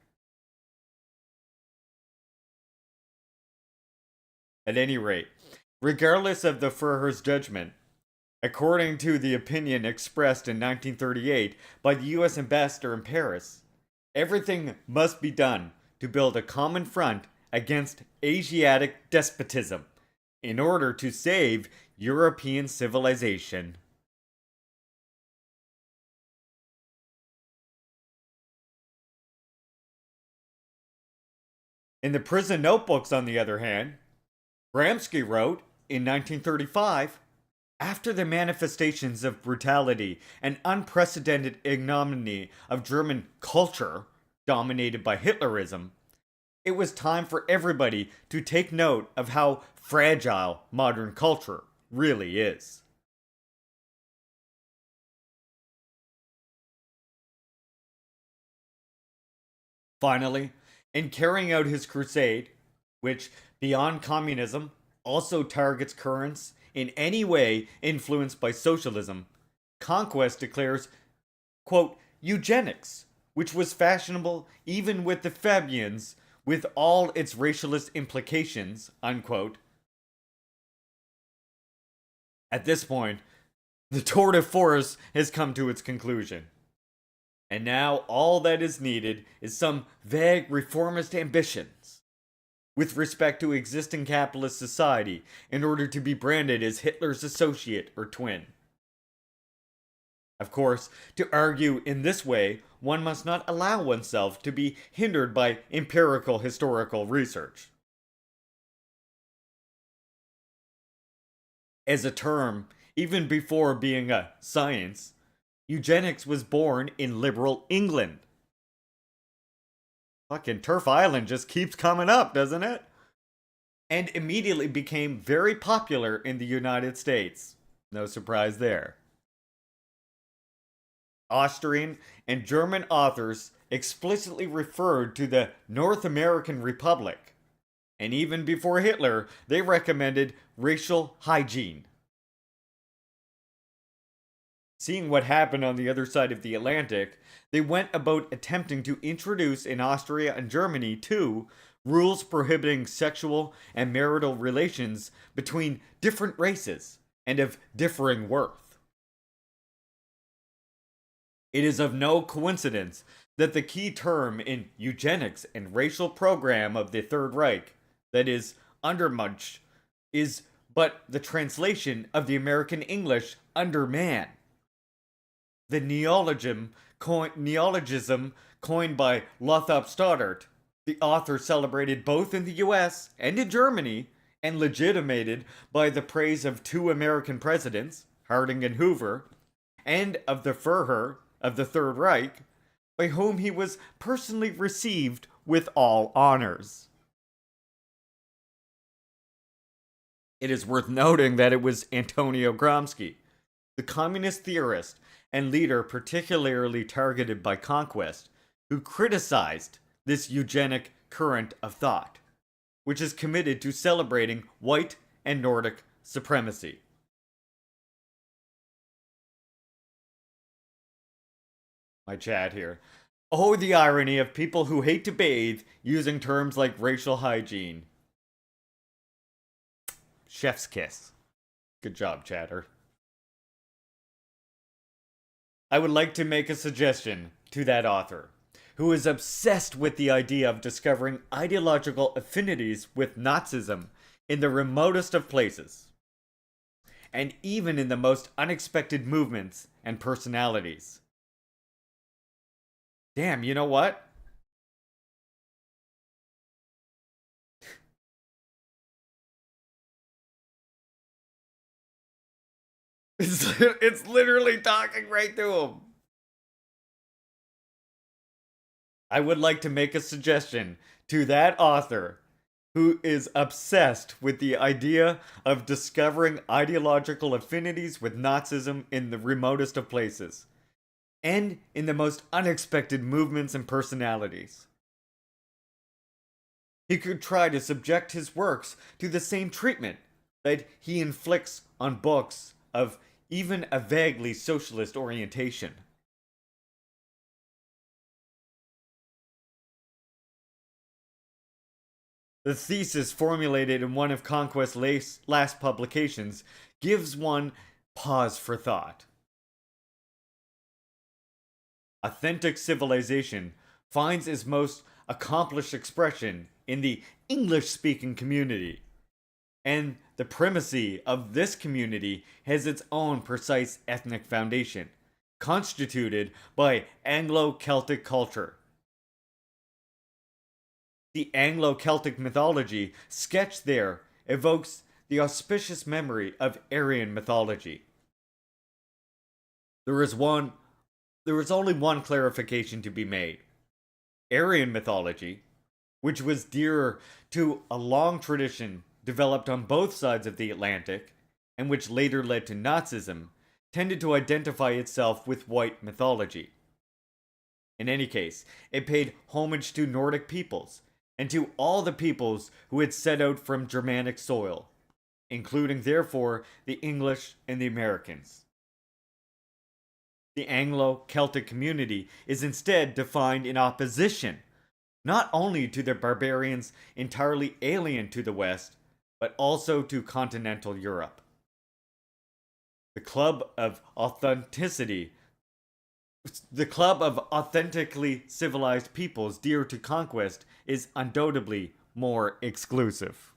At any rate, regardless of the Führer's judgment, according to the opinion expressed in 1938 by the US ambassador in Paris, everything must be done to build a common front against Asiatic despotism in order to save European civilization. In the prison notebooks, on the other hand, Gramsci wrote, in 1935, after the manifestations of brutality and unprecedented ignominy of German culture, dominated by Hitlerism, it was time for everybody to take note of how fragile modern culture really is. Finally, in carrying out his crusade, which, beyond communism, also targets currents in any way influenced by socialism, Conquest declares, quote, eugenics, which was fashionable even with the Fabians, with all its racialist implications, unquote. At this point, the tour de force has come to its conclusion. And now all that is needed is some vague reformist ambitions with respect to existing capitalist society in order to be branded as Hitler's associate or twin. Of course, to argue in this way, one must not allow oneself to be hindered by empirical historical research. As a term, even before being a science, eugenics was born in liberal England. Fucking Turf Island just keeps coming up, doesn't it? And immediately became very popular in the United States. No surprise there. Austrian and German authors explicitly referred to the North American Republic. And even before Hitler, they recommended racial hygiene. Seeing what happened on the other side of the Atlantic, they went about attempting to introduce in Austria and Germany, too, rules prohibiting sexual and marital relations between different races and of differing worth. It is of no coincidence that the key term in eugenics and racial program of the Third Reich, that is, undermensch, is but the translation of the American English underman. The neologism coined by Lothrop Stoddard, the author celebrated both in the US and in Germany, and legitimated by the praise of two American presidents, Harding and Hoover, and of the Führer of the Third Reich, by whom he was personally received with all honors. It is worth noting that it was Antonio Gramsci, the communist theorist and leader particularly targeted by Conquest, who criticized this eugenic current of thought, which is committed to celebrating white and Nordic supremacy. My chat here. Oh, the irony of people who hate to bathe using terms like racial hygiene. Chef's kiss. Good job, chatter. I would like to make a suggestion to that author, who is obsessed with the idea of discovering ideological affinities with Nazism in the remotest of places, and even in the most unexpected movements and personalities. Damn, you know what? It's literally talking right to him. I would like to make a suggestion to that author who is obsessed with the idea of discovering ideological affinities with Nazism in the remotest of places, and in the most unexpected movements and personalities. He could try to subject his works to the same treatment that he inflicts on books of even a vaguely socialist orientation. The thesis formulated in one of Conquest's last publications gives one pause for thought. Authentic civilization finds its most accomplished expression in the English-speaking community, and the primacy of this community has its own precise ethnic foundation, constituted by Anglo-Celtic culture. The Anglo-Celtic mythology sketched there evokes the auspicious memory of Aryan mythology. There is only one clarification to be made. Aryan mythology, which was dearer to a long tradition developed on both sides of the Atlantic, and which later led to Nazism, tended to identify itself with white mythology. In any case, it paid homage to Nordic peoples, and to all the peoples who had set out from Germanic soil, including, therefore, the English and the Americans. The Anglo-Celtic community is instead defined in opposition, not only to the barbarians entirely alien to the West, but also to continental Europe. The club of authenticity, the club of authentically civilized peoples dear to conquest, is undoubtedly more exclusive.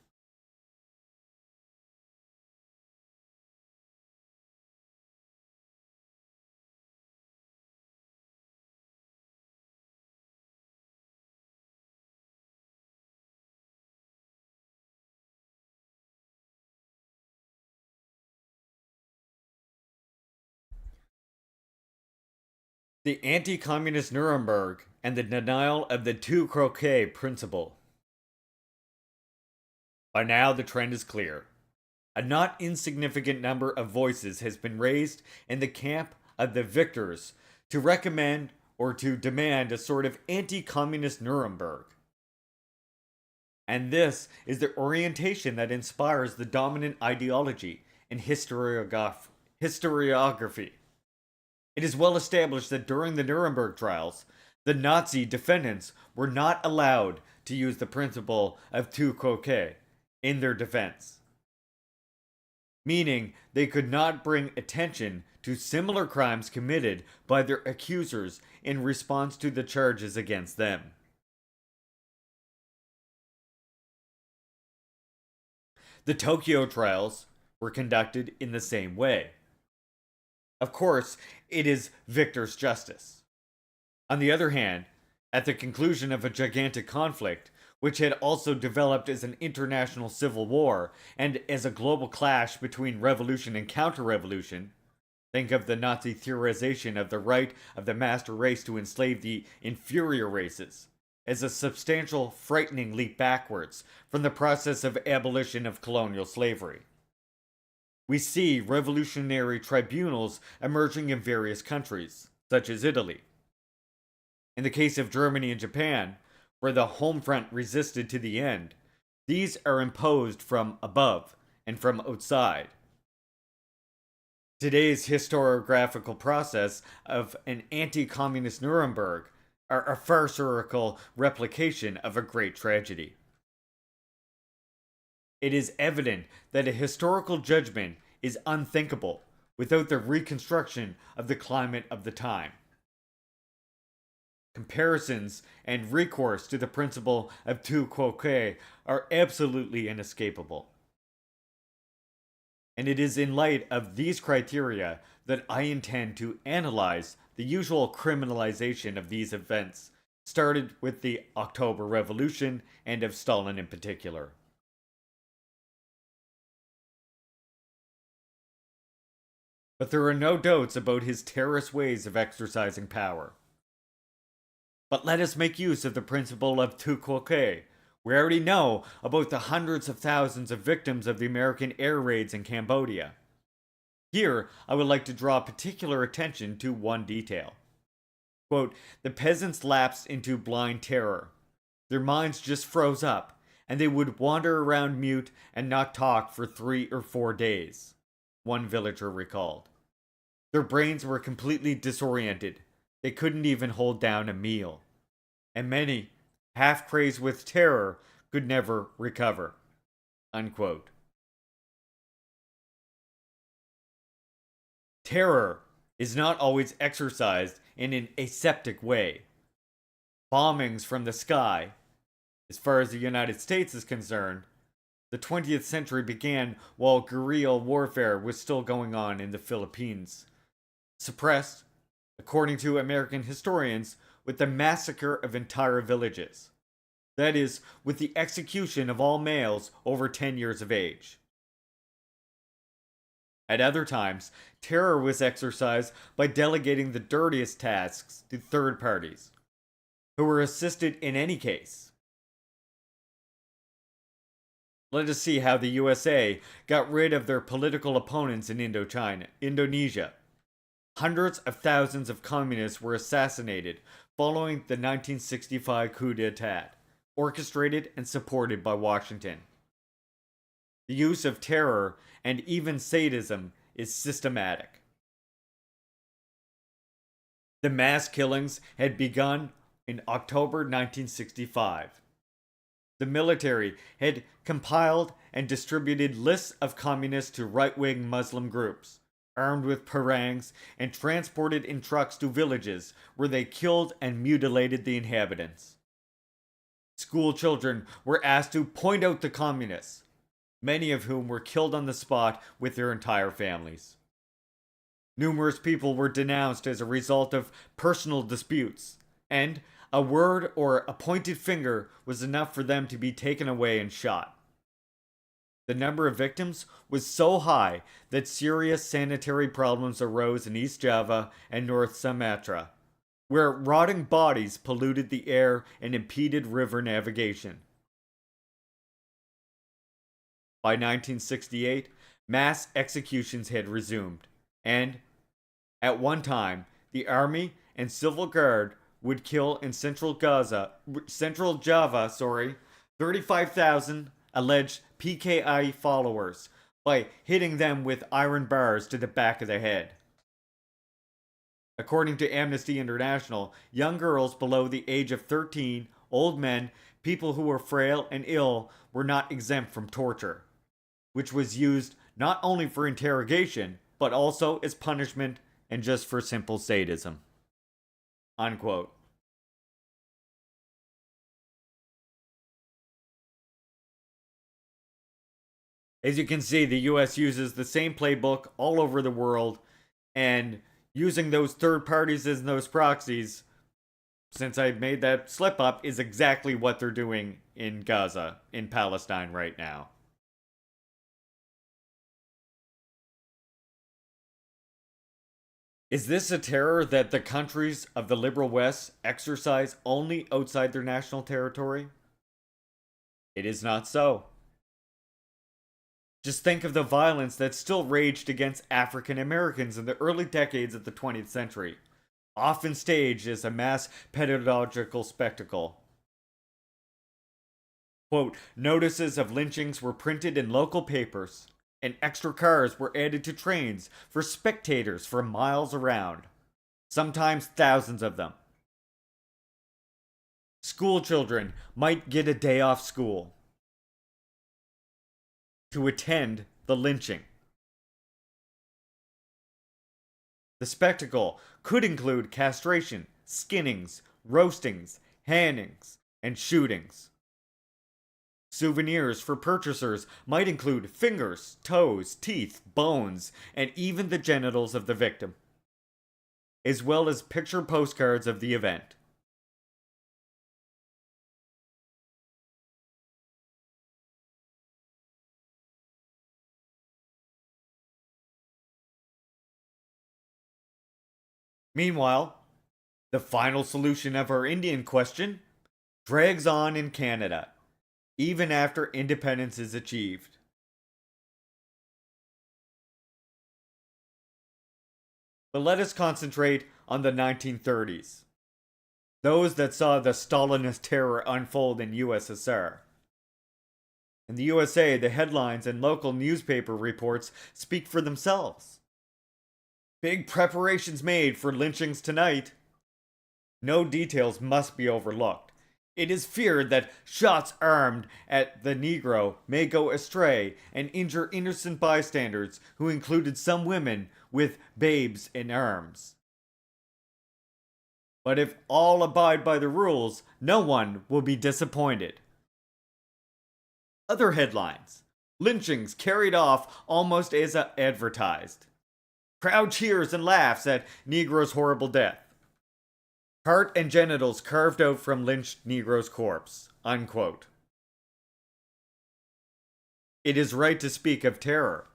The anti-communist Nuremberg and the denial of the two croquet principle. By now, the trend is clear. A not insignificant number of voices has been raised in the camp of the victors to recommend or to demand a sort of anti-communist Nuremberg. And this is the orientation that inspires the dominant ideology in historiography. It is well established that during the Nuremberg trials, the Nazi defendants were not allowed to use the principle of tu quoque in their defense, meaning they could not bring attention to similar crimes committed by their accusers in response to the charges against them. The Tokyo trials were conducted in the same way. Of course, it is victor's justice. On the other hand, at the conclusion of a gigantic conflict, which had also developed as an international civil war and as a global clash between revolution and counter-revolution, think of the Nazi theorization of the right of the master race to enslave the inferior races as a substantial, frightening leap backwards from the process of abolition of colonial slavery. We see revolutionary tribunals emerging in various countries, such as Italy. In the case of Germany and Japan, where the home front resisted to the end, these are imposed from above and from outside. Today's historiographical process of an anti-communist Nuremberg are a farcical replication of a great tragedy. It is evident that a historical judgment is unthinkable without the reconstruction of the climate of the time. Comparisons and recourse to the principle of tu quoque are absolutely inescapable. And it is in light of these criteria that I intend to analyze the usual criminalization of these events, started with the October Revolution and of Stalin in particular. But there are no doubts about his terrorist ways of exercising power. But let us make use of the principle of tu quoque. We already know about the hundreds of thousands of victims of the American air raids in Cambodia. Here, I would like to draw particular attention to one detail. Quote, the peasants lapsed into blind terror. Their minds just froze up, and they would wander around mute and not talk for 3 or 4 days, one villager recalled. Their brains were completely disoriented. They couldn't even hold down a meal. And many, half crazed with terror, could never recover. Unquote. Terror is not always exercised in an aseptic way. Bombings from the sky, as far as the United States is concerned, the 20th century began while guerrilla warfare was still going on in the Philippines, suppressed, according to American historians, with the massacre of entire villages. That is, with the execution of all males over 10 years of age. At other times, terror was exercised by delegating the dirtiest tasks to third parties, who were assisted in any case. Let us see how the USA got rid of their political opponents in Indonesia. Hundreds of thousands of communists were assassinated following the 1965 coup d'etat, orchestrated and supported by Washington. The use of terror and even sadism is systematic. The mass killings had begun in October 1965. The military had compiled and distributed lists of communists to right-wing Muslim groups, armed with parangs, and transported in trucks to villages where they killed and mutilated the inhabitants. School children were asked to point out the communists, many of whom were killed on the spot with their entire families. Numerous people were denounced as a result of personal disputes, and a word or a pointed finger was enough for them to be taken away and shot. The number of victims was so high that serious sanitary problems arose in East Java and North Sumatra, where rotting bodies polluted the air and impeded river navigation. By 1968, mass executions had resumed, and at one time, the army and civil guard would kill in Central Java, 35,000 alleged PKI followers by hitting them with iron bars to the back of the head. According to Amnesty International, young girls below the age of 13, old men, people who were frail and ill were not exempt from torture, which was used not only for interrogation, but also as punishment and just for simple sadism. Unquote. As you can see, the US uses the same playbook all over the world, and using those third parties as those proxies, since I made that slip up, is exactly what they're doing in Gaza, in Palestine right now. Is this a terror that the countries of the liberal West exercise only outside their national territory? It is not so. Just think of the violence that still raged against African Americans in the early decades of the 20th century, often staged as a mass pedagogical spectacle. Quote, notices of lynchings were printed in local papers, and extra cars were added to trains for spectators for miles around, sometimes thousands of them. School children might get a day off school to attend the lynching. The spectacle could include castration, skinnings, roastings, hangings, and shootings. Souvenirs for purchasers might include fingers, toes, teeth, bones, and even the genitals of the victim, as well as picture postcards of the event. Meanwhile, the final solution of our Indian question drags on in Canada, even after independence is achieved. But let us concentrate on the 1930s, those that saw the Stalinist terror unfold in USSR. In the USA, the headlines and local newspaper reports speak for themselves. Big preparations made for lynchings tonight. No details must be overlooked. It is feared that shots armed at the Negro may go astray and injure innocent bystanders who included some women with babes in arms. But if all abide by the rules, no one will be disappointed. Other headlines. Lynchings carried off almost as advertised. Crowd cheers and laughs at Negro's horrible death. Heart and genitals carved out from lynched Negro's corpse. Unquote. It is right to speak of terror,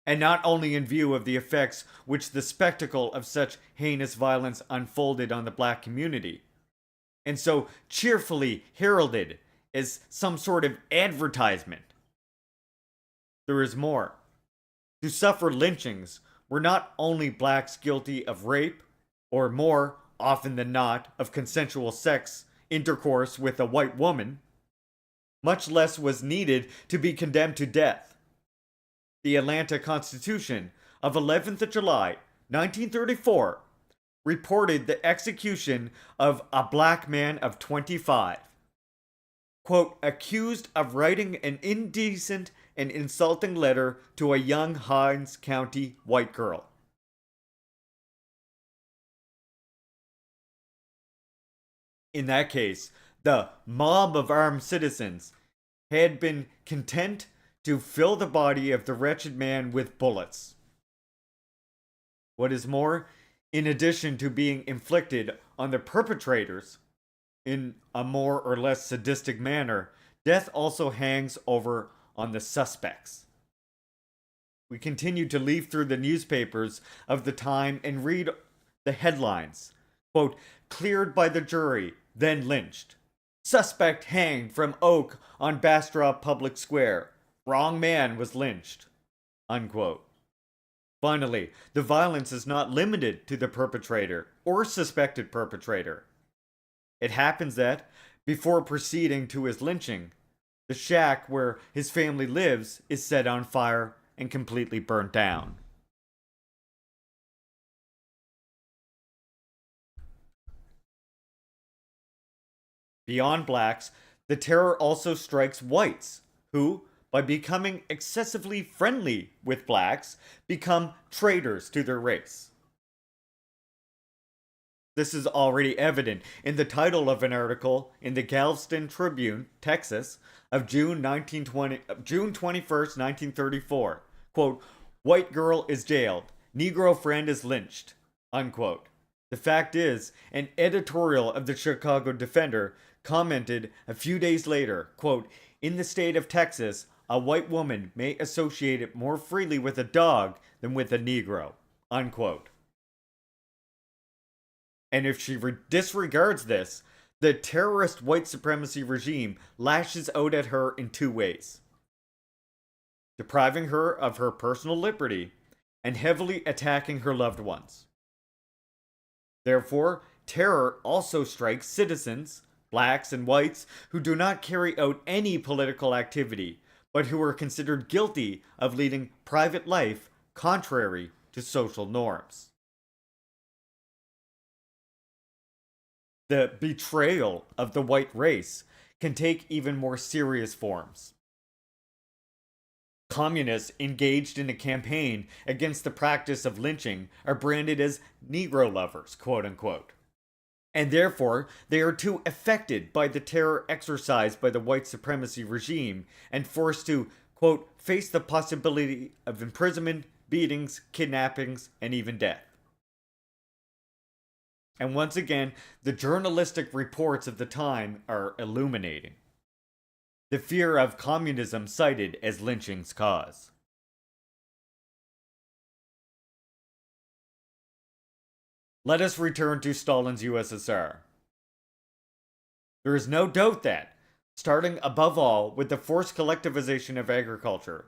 and not only in view of the effects which the spectacle of such heinous violence unfolded on the black community, and so cheerfully heralded as some sort of advertisement. There is more. To suffer lynchings were not only blacks guilty of rape, or more often than not, of consensual sex intercourse with a white woman, much less was needed to be condemned to death. The Atlanta Constitution of 11th of July, 1934, reported the execution of a black man of 25, quote, accused of writing an indecent and insulting letter to a young Hinds County white girl. In that case, the mob of armed citizens had been content to fill the body of the wretched man with bullets. What is more, in addition to being inflicted on the perpetrators in a more or less sadistic manner, death also hangs over on the suspects. We continue to leaf through the newspapers of the time and read the headlines. Quote, cleared by the jury, then lynched. Suspect hanged from oak on Bastrop Public Square. Wrong man was lynched. Unquote. Finally, the violence is not limited to the perpetrator or suspected perpetrator. It happens that, before proceeding to his lynching, the shack where his family lives is set on fire and completely burnt down. Beyond blacks, the terror also strikes whites, who, by becoming excessively friendly with blacks, become traitors to their race. This is already evident in the title of an article in the Galveston Tribune, Texas, of June 21st, 1934. Quote, white girl is jailed, Negro friend is lynched. Unquote. The fact is, an editorial of the Chicago Defender commented a few days later, quote, in the state of Texas, a white woman may associate it more freely with a dog than with a Negro. Unquote. And if she disregards this, the terrorist white supremacy regime lashes out at her in two ways: depriving her of her personal liberty and heavily attacking her loved ones. Therefore, terror also strikes citizens, blacks and whites, who do not carry out any political activity, but who are considered guilty of leading private life contrary to social norms. The betrayal of the white race can take even more serious forms. Communists engaged in a campaign against the practice of lynching are branded as Negro lovers, quote unquote. And therefore, they are too affected by the terror exercised by the white supremacy regime and forced to, quote, face the possibility of imprisonment, beatings, kidnappings, and even death. And once again, the journalistic reports of the time are illuminating. The fear of communism cited as lynching's cause. Let us return to Stalin's USSR. There is no doubt that, starting above all with the forced collectivization of agriculture,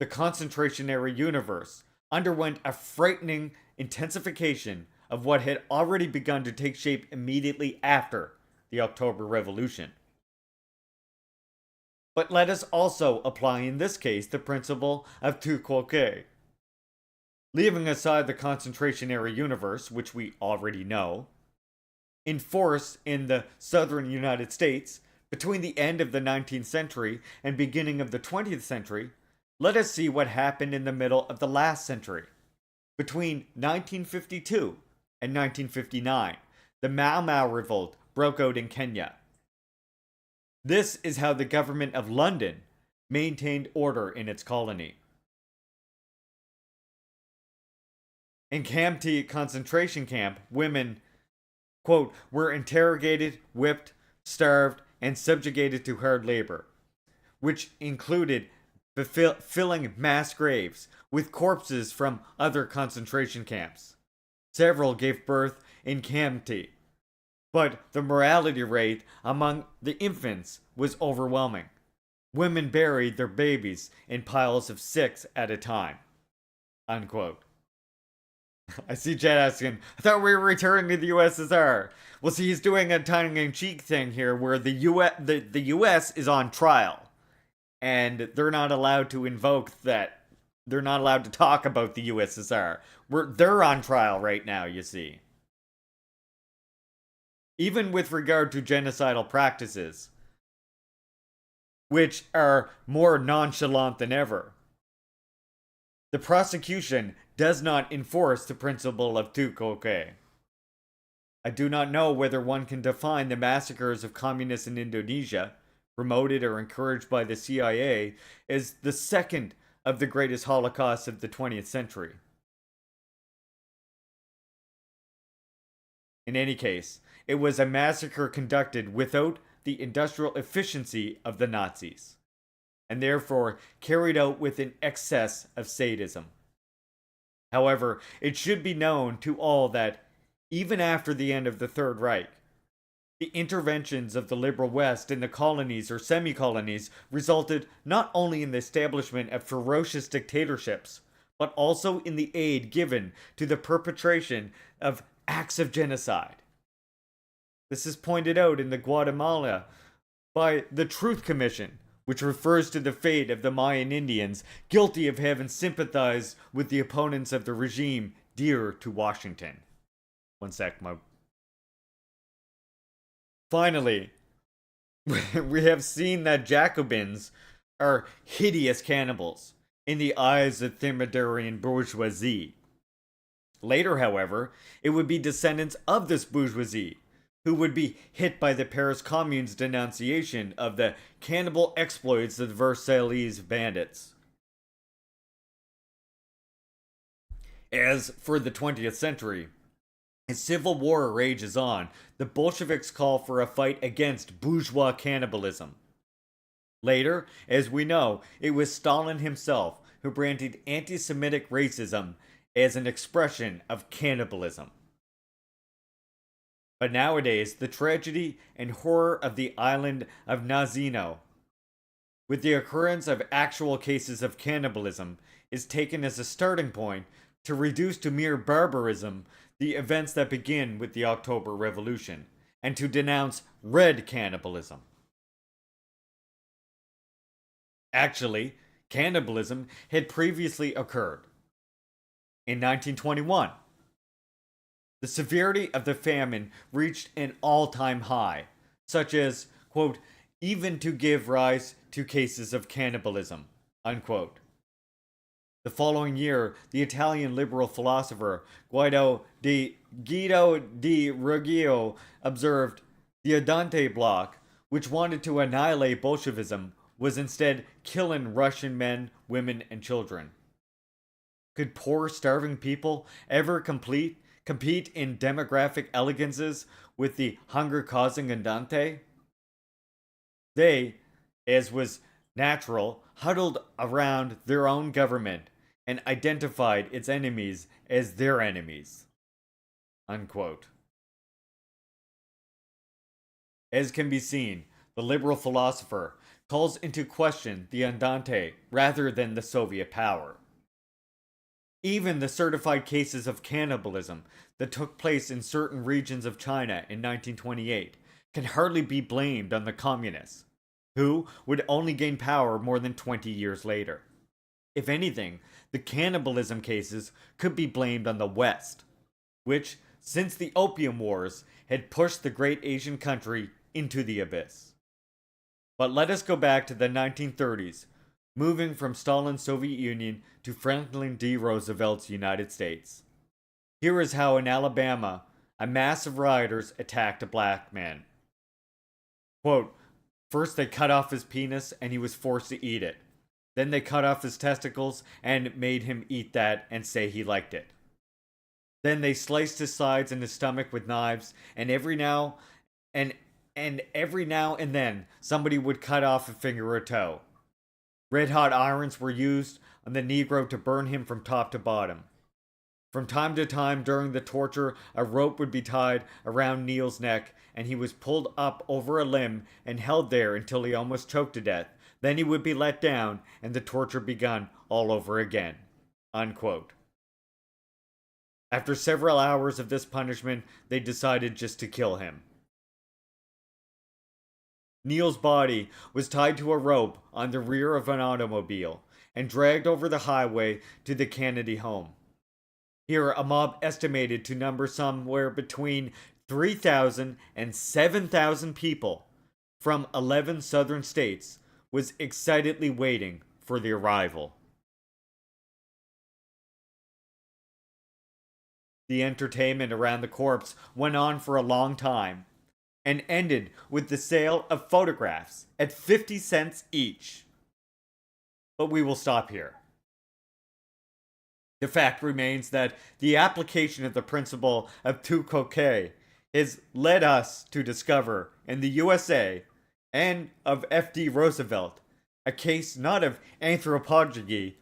the concentration-era universe underwent a frightening intensification of what had already begun to take shape immediately after the October Revolution. But let us also apply in this case the principle of tout coquet. Leaving aside the concentration-era universe, which we already know, in force in the southern United States between the end of the 19th century and beginning of the 20th century, let us see what happened in the middle of the last century. Between 1952 and 1959, the Mau Mau revolt broke out in Kenya. This is how the government of London maintained order in its colony. In Kamti concentration camp, women, quote, were interrogated, whipped, starved, and subjugated to hard labor, which included filling mass graves with corpses from other concentration camps. Several gave birth in Kamti, but the mortality rate among the infants was overwhelming. Women buried their babies in piles of 6 at a time. Unquote. I see Jet asking, I thought we were returning to the USSR. Well, see, he's doing a tongue-in-cheek thing here where the US is on trial. And they're not allowed to invoke that. They're not allowed to talk about the USSR. They're on trial right now, you see. Even with regard to genocidal practices, which are more nonchalant than ever. The prosecution does not enforce the principle of tukoke. I do not know whether one can define the massacres of communists in Indonesia, promoted or encouraged by the CIA, as the second of the greatest holocausts of the 20th century. In any case, it was a massacre conducted without the industrial efficiency of the Nazis, and therefore carried out with an excess of sadism. However, it should be known to all that, even after the end of the Third Reich, the interventions of the liberal West in the colonies or semi-colonies resulted not only in the establishment of ferocious dictatorships, but also in the aid given to the perpetration of acts of genocide. This is pointed out in the Guatemala by the Truth Commission, which refers to the fate of the Mayan Indians guilty of having sympathized with the opponents of the regime dear to Washington. One sec, Finally, we have seen that Jacobins are hideous cannibals in the eyes of Thermidorian bourgeoisie. Later, however, it would be descendants of this bourgeoisie who would be hit by the Paris Commune's denunciation of the cannibal exploits of the Versailles bandits. As for the 20th century, as civil war rages on, the Bolsheviks call for a fight against bourgeois cannibalism. Later, as we know, it was Stalin himself who branded anti-Semitic racism as an expression of cannibalism. But nowadays, the tragedy and horror of the island of Nazino, with the occurrence of actual cases of cannibalism, is taken as a starting point to reduce to mere barbarism the events that begin with the October Revolution, and to denounce red cannibalism. Actually, cannibalism had previously occurred. In 1921, the severity of the famine reached an all-time high, such as, quote, even to give rise to cases of cannibalism, unquote. The following year, the Italian liberal philosopher Guido di Ruggio observed the Andante bloc, which wanted to annihilate Bolshevism, was instead killing Russian men, women, and children. Could poor, starving people ever compete in demographic elegances with the hunger-causing Andante? They, as was natural, huddled around their own government and identified its enemies as their enemies. Unquote. As can be seen, the liberal philosopher calls into question the Andante rather than the Soviet power. Even the certified cases of cannibalism that took place in certain regions of China in 1928 can hardly be blamed on the communists, who would only gain power more than 20 years later. If anything, the cannibalism cases could be blamed on the West, which, since the Opium Wars, had pushed the great Asian country into the abyss. But let us go back to the 1930s, moving from Stalin's Soviet Union to Franklin D. Roosevelt's United States. Here is how in Alabama, a mass of rioters attacked a black man. Quote, first they cut off his penis and he was forced to eat it. Then they cut off his testicles and made him eat that and say he liked it. Then they sliced his sides and his stomach with knives, and every now and then somebody would cut off a finger or toe. Red-hot irons were used on the Negro to burn him from top to bottom. From time to time during the torture, a rope would be tied around Neil's neck, and he was pulled up over a limb and held there until he almost choked to death. Then he would be let down, and the torture begun all over again. Unquote. After several hours of this punishment, they decided just to kill him. Neil's body was tied to a rope on the rear of an automobile and dragged over the highway to the Kennedy home. Here, a mob estimated to number somewhere between 3,000 and 7,000 people from 11 southern states was excitedly waiting for the arrival. The entertainment around the corpse went on for a long time and ended with the sale of photographs at 50 cents each. But we will stop here. The fact remains that the application of the principle of tout coquet has led us to discover in the USA and of F.D. Roosevelt a case not of anthropology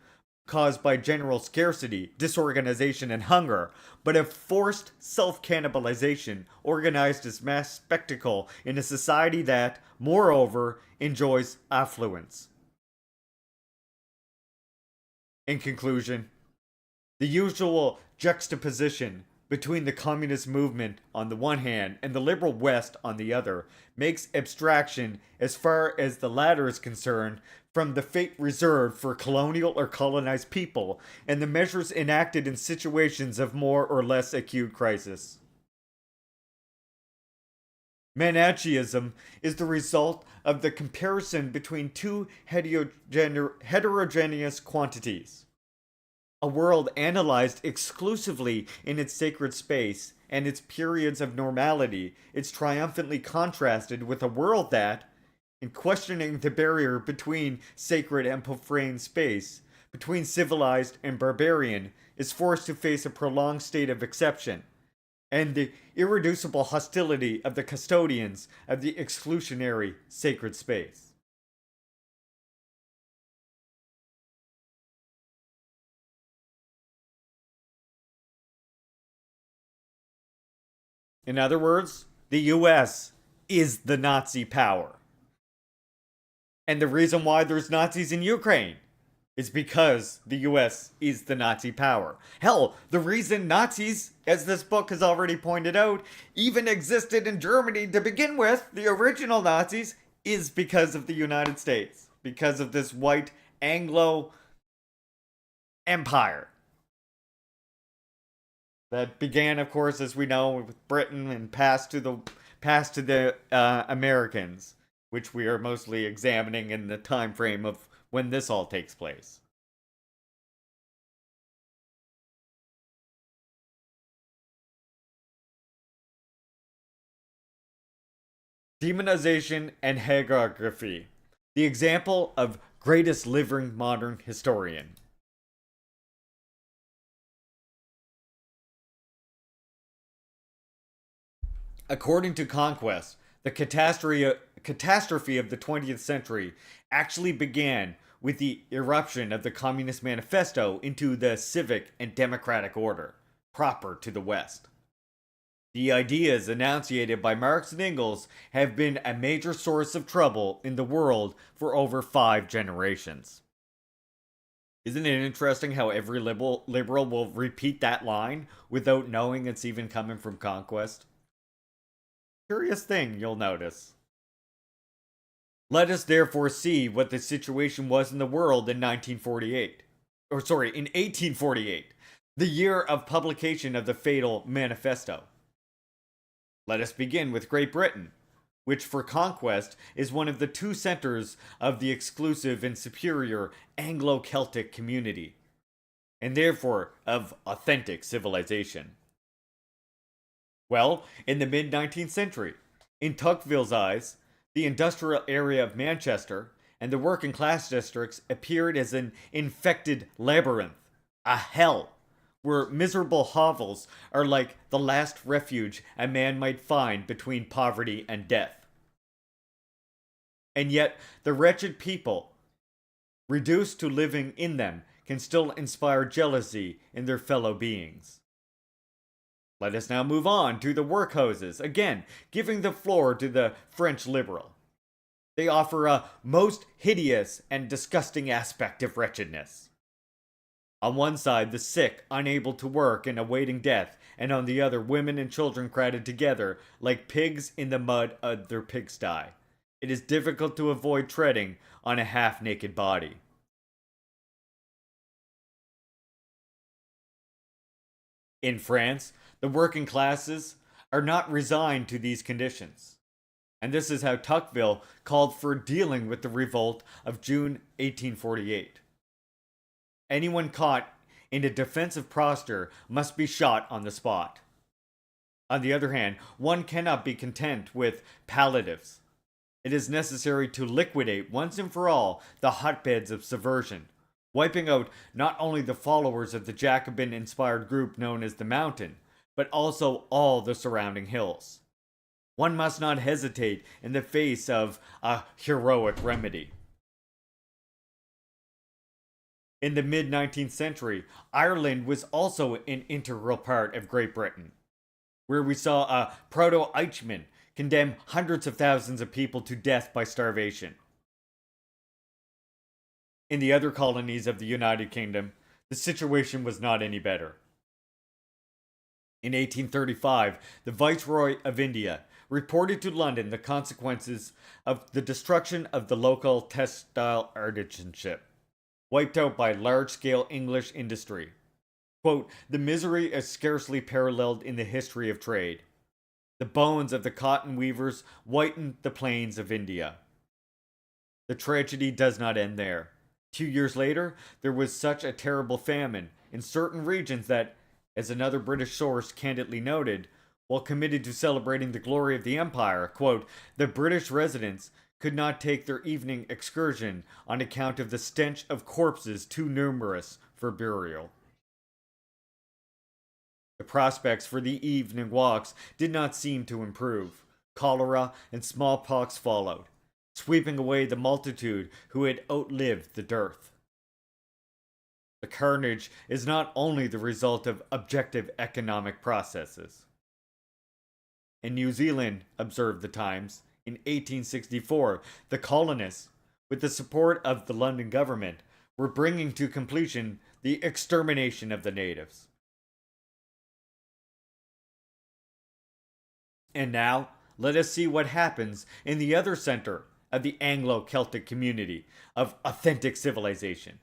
caused by general scarcity, disorganization, and hunger, but of forced self-cannibalization organized as mass spectacle in a society that, moreover, enjoys affluence. In conclusion, the usual juxtaposition between the communist movement on the one hand and the liberal West on the other makes abstraction, as far as the latter is concerned, from the fate reserved for colonial or colonized people and the measures enacted in situations of more or less acute crisis. Manichaeism is the result of the comparison between two heterogeneous quantities. A world analyzed exclusively in its sacred space and its periods of normality, it's triumphantly contrasted with a world that, in questioning the barrier between sacred and profane space, between civilized and barbarian, is forced to face a prolonged state of exception, and the irreducible hostility of the custodians of the exclusionary sacred space. In other words, the US is the Nazi power. And the reason why there's Nazis in Ukraine is because the US is the Nazi power. Hell, the reason Nazis, as this book has already pointed out, even existed in Germany to begin with, the original Nazis, is because of the United States. Because of this white Anglo empire. That began, of course, as we know, with Britain and passed to the Americans, which we are mostly examining in the time frame of when this all takes place. Demonization and hagiography. The example of greatest living modern historian. According to Conquest, the catastrophe of the 20th century actually began with the eruption of the Communist Manifesto into the civic and democratic order, proper to the West. The ideas enunciated by Marx and Engels have been a major source of trouble in the world for over 5 generations. Isn't it interesting how every liberal will repeat that line without knowing it's even coming from Conquest? Curious thing, you'll notice. Let us therefore see what the situation was in the world in 1848, the year of publication of the fatal manifesto. Let us begin with Great Britain, which for conquest is one of the 2 centers of the exclusive and superior Anglo-Celtic community, and therefore of authentic civilization. Well, in the mid-19th century, in Tocqueville's eyes, the industrial area of Manchester and the working class districts appeared as an infected labyrinth, a hell, where miserable hovels are like the last refuge a man might find between poverty and death. And yet, the wretched people, reduced to living in them, can still inspire jealousy in their fellow beings. Let us now move on to the workhouses, again, giving the floor to the French liberal. They offer a most hideous and disgusting aspect of wretchedness. On one side, the sick, unable to work and awaiting death, and on the other, women and children crowded together like pigs in the mud of their pigsty. It is difficult to avoid treading on a half naked body. In France, the working classes are not resigned to these conditions. And this is how Tocqueville called for dealing with the revolt of June 1848. Anyone caught in a defensive posture must be shot on the spot. On the other hand, one cannot be content with palliatives. It is necessary to liquidate once and for all the hotbeds of subversion, wiping out not only the followers of the Jacobin inspired group known as the Mountain, but also all the surrounding hills. One must not hesitate in the face of a heroic remedy. In the mid 19th century, Ireland was also an integral part of Great Britain, where we saw a Proto Eichmann condemn hundreds of thousands of people to death by starvation. In the other colonies of the United Kingdom, the situation was not any better. In 1835, the Viceroy of India reported to London the consequences of the destruction of the local textile artisanship, wiped out by large-scale English industry. Quote, the misery is scarcely paralleled in the history of trade. The bones of the cotton weavers whitened the plains of India. The tragedy does not end there. 2 years later, there was such a terrible famine in certain regions that, as another British source candidly noted, while committed to celebrating the glory of the empire, quote, the British residents could not take their evening excursion on account of the stench of corpses too numerous for burial. The prospects for the evening walks did not seem to improve. Cholera and smallpox followed, sweeping away the multitude who had outlived the dearth. The carnage is not only the result of objective economic processes. In New Zealand, observed the Times, in 1864, the colonists, with the support of the London government, were bringing to completion the extermination of the natives. And now, let us see what happens in the other center of the Anglo-Celtic community of authentic civilization,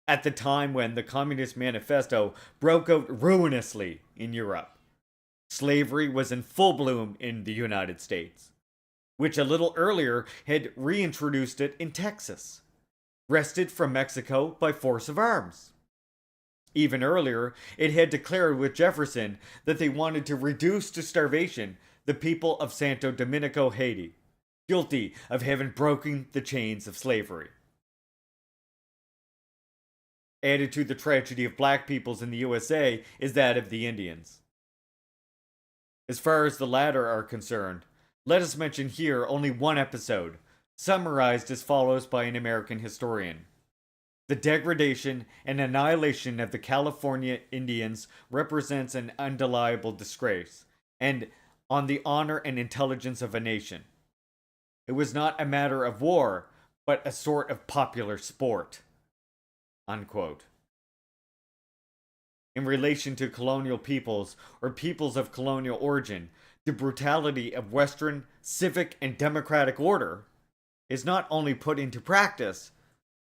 at the time when the Communist Manifesto broke out ruinously in Europe. Slavery was in full bloom in the United States, which a little earlier had reintroduced it in Texas, wrested from Mexico by force of arms. Even earlier, it had declared with Jefferson that they wanted to reduce to starvation the people of Santo Domingo, Haiti, guilty of having broken the chains of slavery. Added to the tragedy of black peoples in the USA is that of the Indians. As far as the latter are concerned, let us mention here only one episode, summarized as follows by an American historian. The degradation and annihilation of the California Indians represents an undeniable disgrace, and on the honor and intelligence of a nation. It was not a matter of war, but a sort of popular sport. Unquote. In relation to colonial peoples or peoples of colonial origin, the brutality of Western civic and democratic order is not only put into practice,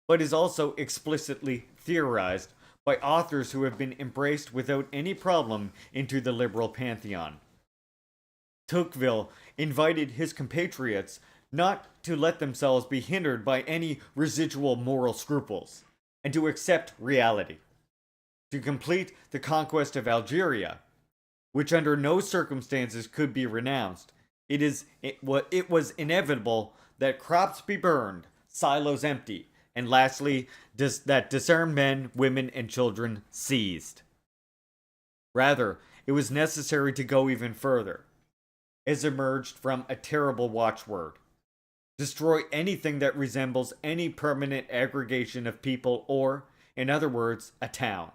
but is also explicitly theorized by authors who have been embraced without any problem into the liberal pantheon. Tocqueville invited his compatriots not to let themselves be hindered by any residual moral scruples, and to accept reality. To complete the conquest of Algeria, which under no circumstances could be renounced, it was inevitable that crops be burned, silos empty, and lastly, that disarmed men, women, and children seized. Rather, it was necessary to go even further, as emerged from a terrible watchword. Destroy anything that resembles any permanent aggregation of people or, in other words, a town.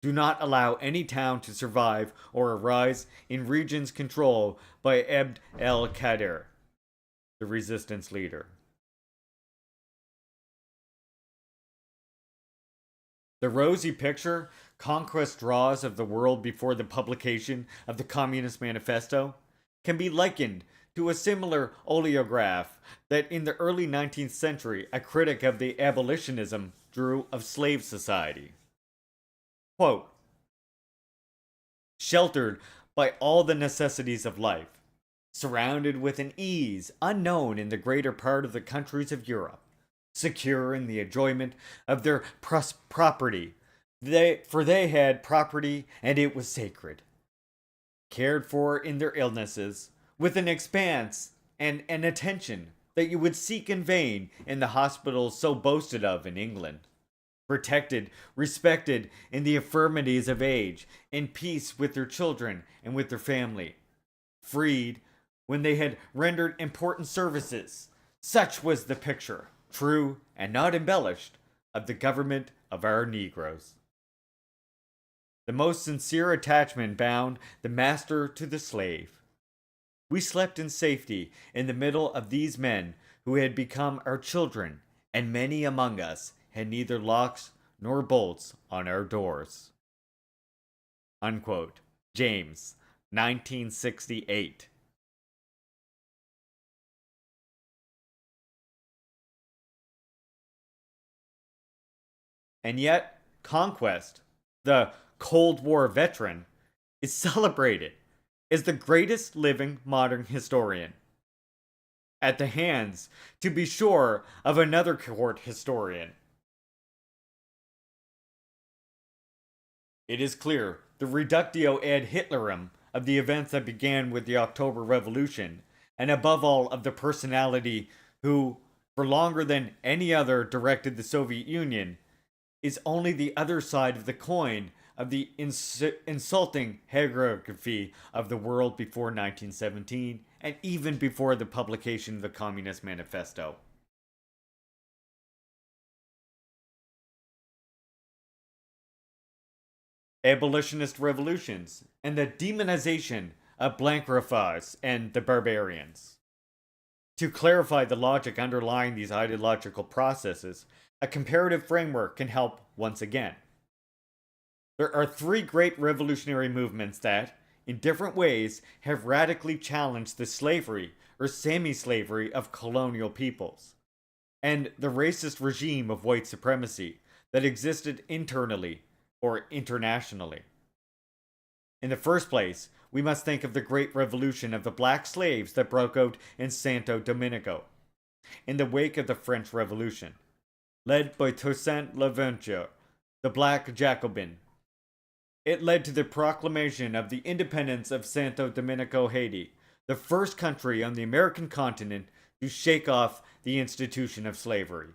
Do not allow any town to survive or arise in regions controlled by Abd el-Kader, the resistance leader. The rosy picture conquest draws of the world before the publication of the Communist Manifesto can be likened to a similar oleograph that in the early 19th century a critic of the abolitionism drew of slave society. Quote, sheltered by all the necessities of life, surrounded with an ease unknown in the greater part of the countries of Europe, secure in the enjoyment of their property, for they had property and it was sacred, cared for in their illnesses, with an expanse and an attention that you would seek in vain in the hospitals so boasted of in England, protected, respected in the infirmities of age, in peace with their children and with their family, freed when they had rendered important services. Such was the picture, true and not embellished, of the government of our Negroes. The most sincere attachment bound the master to the slave. We slept in safety in the middle of these men who had become our children, and many among us had neither locks nor bolts on our doors. Unquote. James, 1968. And yet, Conquest, the Cold War veteran, is celebrated as the greatest living modern historian. At the hands, to be sure, of another court historian. It is clear the reductio ad Hitlerum of the events that began with the October Revolution, and above all of the personality who, for longer than any other, directed the Soviet Union, is only the other side of the coin of the insulting hagiography of the world before 1917 and even before the publication of the Communist Manifesto. Abolitionist revolutions and the demonization of Blanquerfages and the barbarians. To clarify the logic underlying these ideological processes, a comparative framework can help once again. There are three great revolutionary movements that, in different ways, have radically challenged the slavery or semi-slavery of colonial peoples, and the racist regime of white supremacy that existed internally or internationally. In the first place, we must think of the great revolution of the black slaves that broke out in Santo Domingo in the wake of the French Revolution, led by Toussaint Louverture, the black Jacobin. It led to the proclamation of the independence of Santo Domingo, Haiti, the first country on the American continent to shake off the institution of slavery.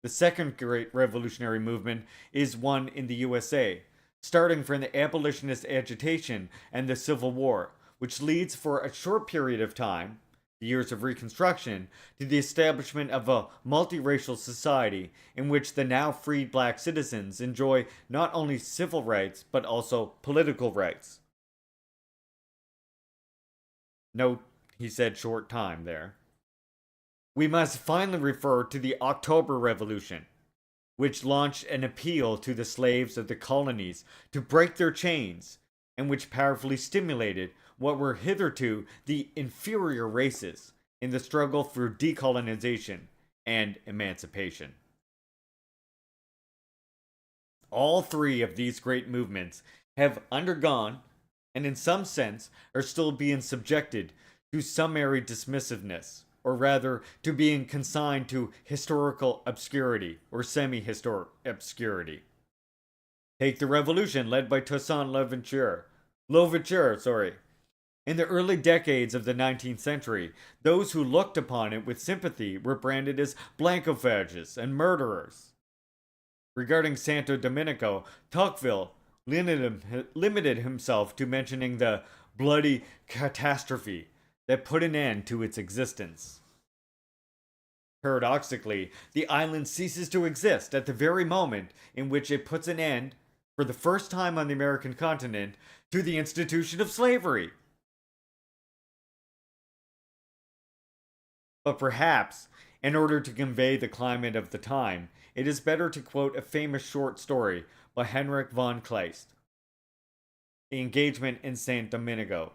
The second great revolutionary movement is one in the USA, starting from the abolitionist agitation and the Civil War, which leads for a short period of time, the years of Reconstruction, to the establishment of a multiracial society in which the now freed black citizens enjoy not only civil rights but also political rights. Note, he said short time there. We must finally refer to the October Revolution, which launched an appeal to the slaves of the colonies to break their chains, and which powerfully stimulated what were hitherto the inferior races in the struggle for decolonization and emancipation. All three of these great movements have undergone, and in some sense are still being subjected to summary dismissiveness, or rather to being consigned to historical obscurity or semi-historic obscurity. Take the revolution led by Toussaint Louverture. In the early decades of the 19th century, those who looked upon it with sympathy were branded as Blanquerfages and murderers. Regarding Santo Domingo, Tocqueville limited himself to mentioning the bloody catastrophe that put an end to its existence. Paradoxically, the island ceases to exist at the very moment in which it puts an end, for the first time on the American continent, to the institution of slavery. But perhaps, in order to convey the climate of the time, it is better to quote a famous short story by Henrik von Kleist, The Engagement in St. Domingo,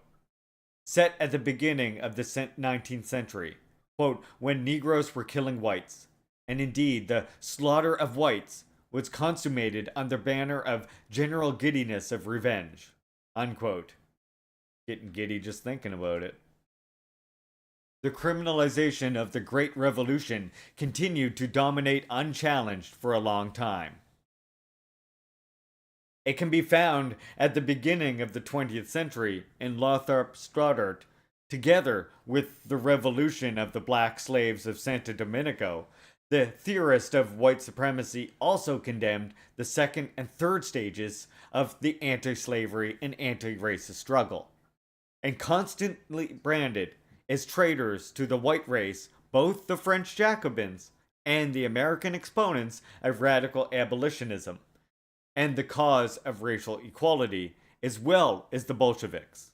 set at the beginning of the 19th century, quote, when Negroes were killing whites. And indeed, the slaughter of whites was consummated under banner of general giddiness of revenge, unquote. Getting giddy just thinking about it. The criminalization of the Great Revolution continued to dominate unchallenged for a long time. It can be found at the beginning of the 20th century in Lothrop Stoddart, together with the revolution of the black slaves of Santo Domingo. The theorist of white supremacy also condemned the second and third stages of the anti-slavery and anti-racist struggle, and constantly branded as traitors to the white race both the French Jacobins and the American exponents of radical abolitionism, and the cause of racial equality, as well as the Bolsheviks.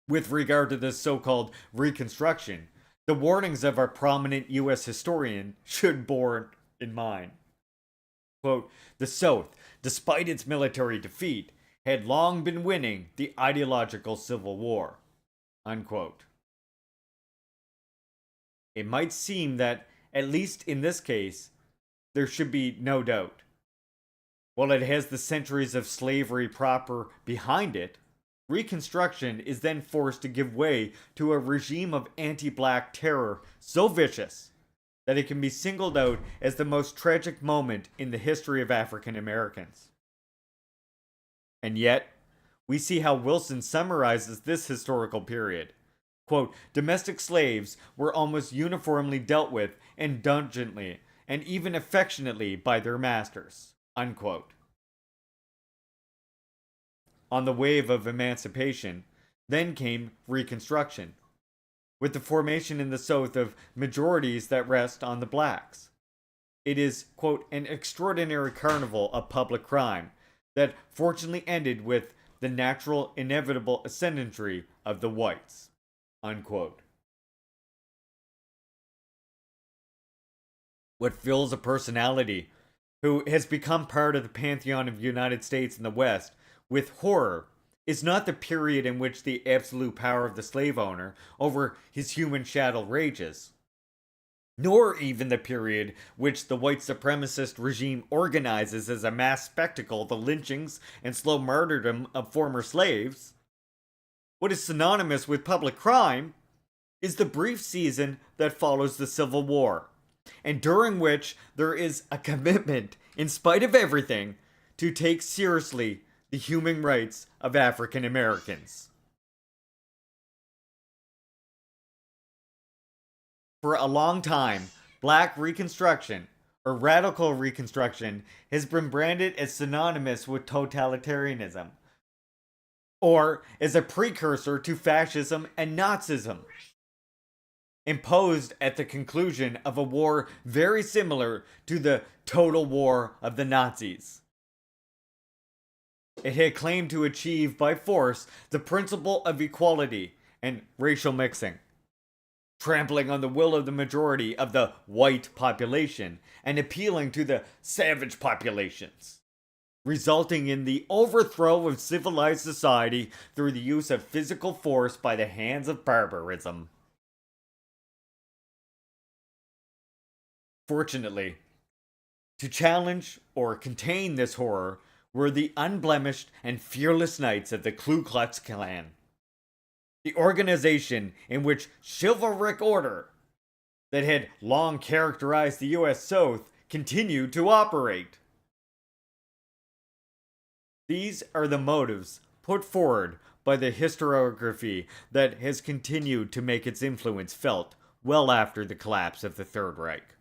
With regard to this so-called Reconstruction, the warnings of our prominent U.S. historian should bear in mind. Quote, the South, despite its military defeat, had long been winning the ideological civil war. Unquote. It might seem that, at least in this case, there should be no doubt. While it has the centuries of slavery proper behind it, Reconstruction is then forced to give way to a regime of anti-black terror so vicious that it can be singled out as the most tragic moment in the history of African Americans. And yet, we see how Wilson summarizes this historical period. Quote, domestic slaves were almost uniformly dealt with indulgently and even affectionately by their masters. Unquote. On the wave of emancipation, then came Reconstruction, with the formation in the South of majorities that rest on the blacks. It is, quote, an extraordinary carnival of public crime that fortunately ended with the natural, inevitable ascendancy of the whites, unquote. What fills a personality who has become part of the pantheon of the United States and the West with horror is not the period in which the absolute power of the slave owner over his human chattel rages, nor even the period which the white supremacist regime organizes as a mass spectacle the lynchings and slow martyrdom of former slaves. What is synonymous with public crime is the brief season that follows the Civil War, and during which there is a commitment, in spite of everything, to take seriously the human rights of African Americans. For a long time, Black Reconstruction, or Radical Reconstruction, has been branded as synonymous with totalitarianism, or as a precursor to fascism and Nazism, imposed at the conclusion of a war very similar to the total war of the Nazis. It had claimed to achieve by force the principle of equality and racial mixing, trampling on the will of the majority of the white population and appealing to the savage populations, resulting in the overthrow of civilized society through the use of physical force by the hands of barbarism. Fortunately, to challenge or contain this horror were the unblemished and fearless knights of the Ku Klux Klan, the organization in which chivalric order that had long characterized the U.S. South continued to operate. These are the motives put forward by the historiography that has continued to make its influence felt well after the collapse of the Third Reich.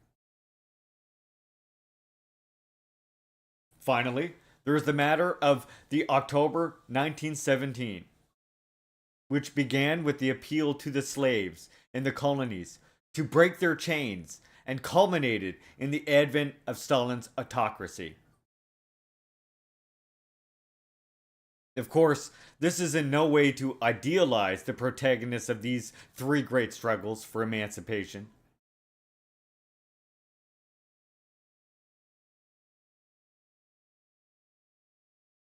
Finally, there is the matter of the October 1917, which began with the appeal to the slaves in the colonies to break their chains and culminated in the advent of Stalin's autocracy. Of course, this is in no way to idealize the protagonists of these three great struggles for emancipation.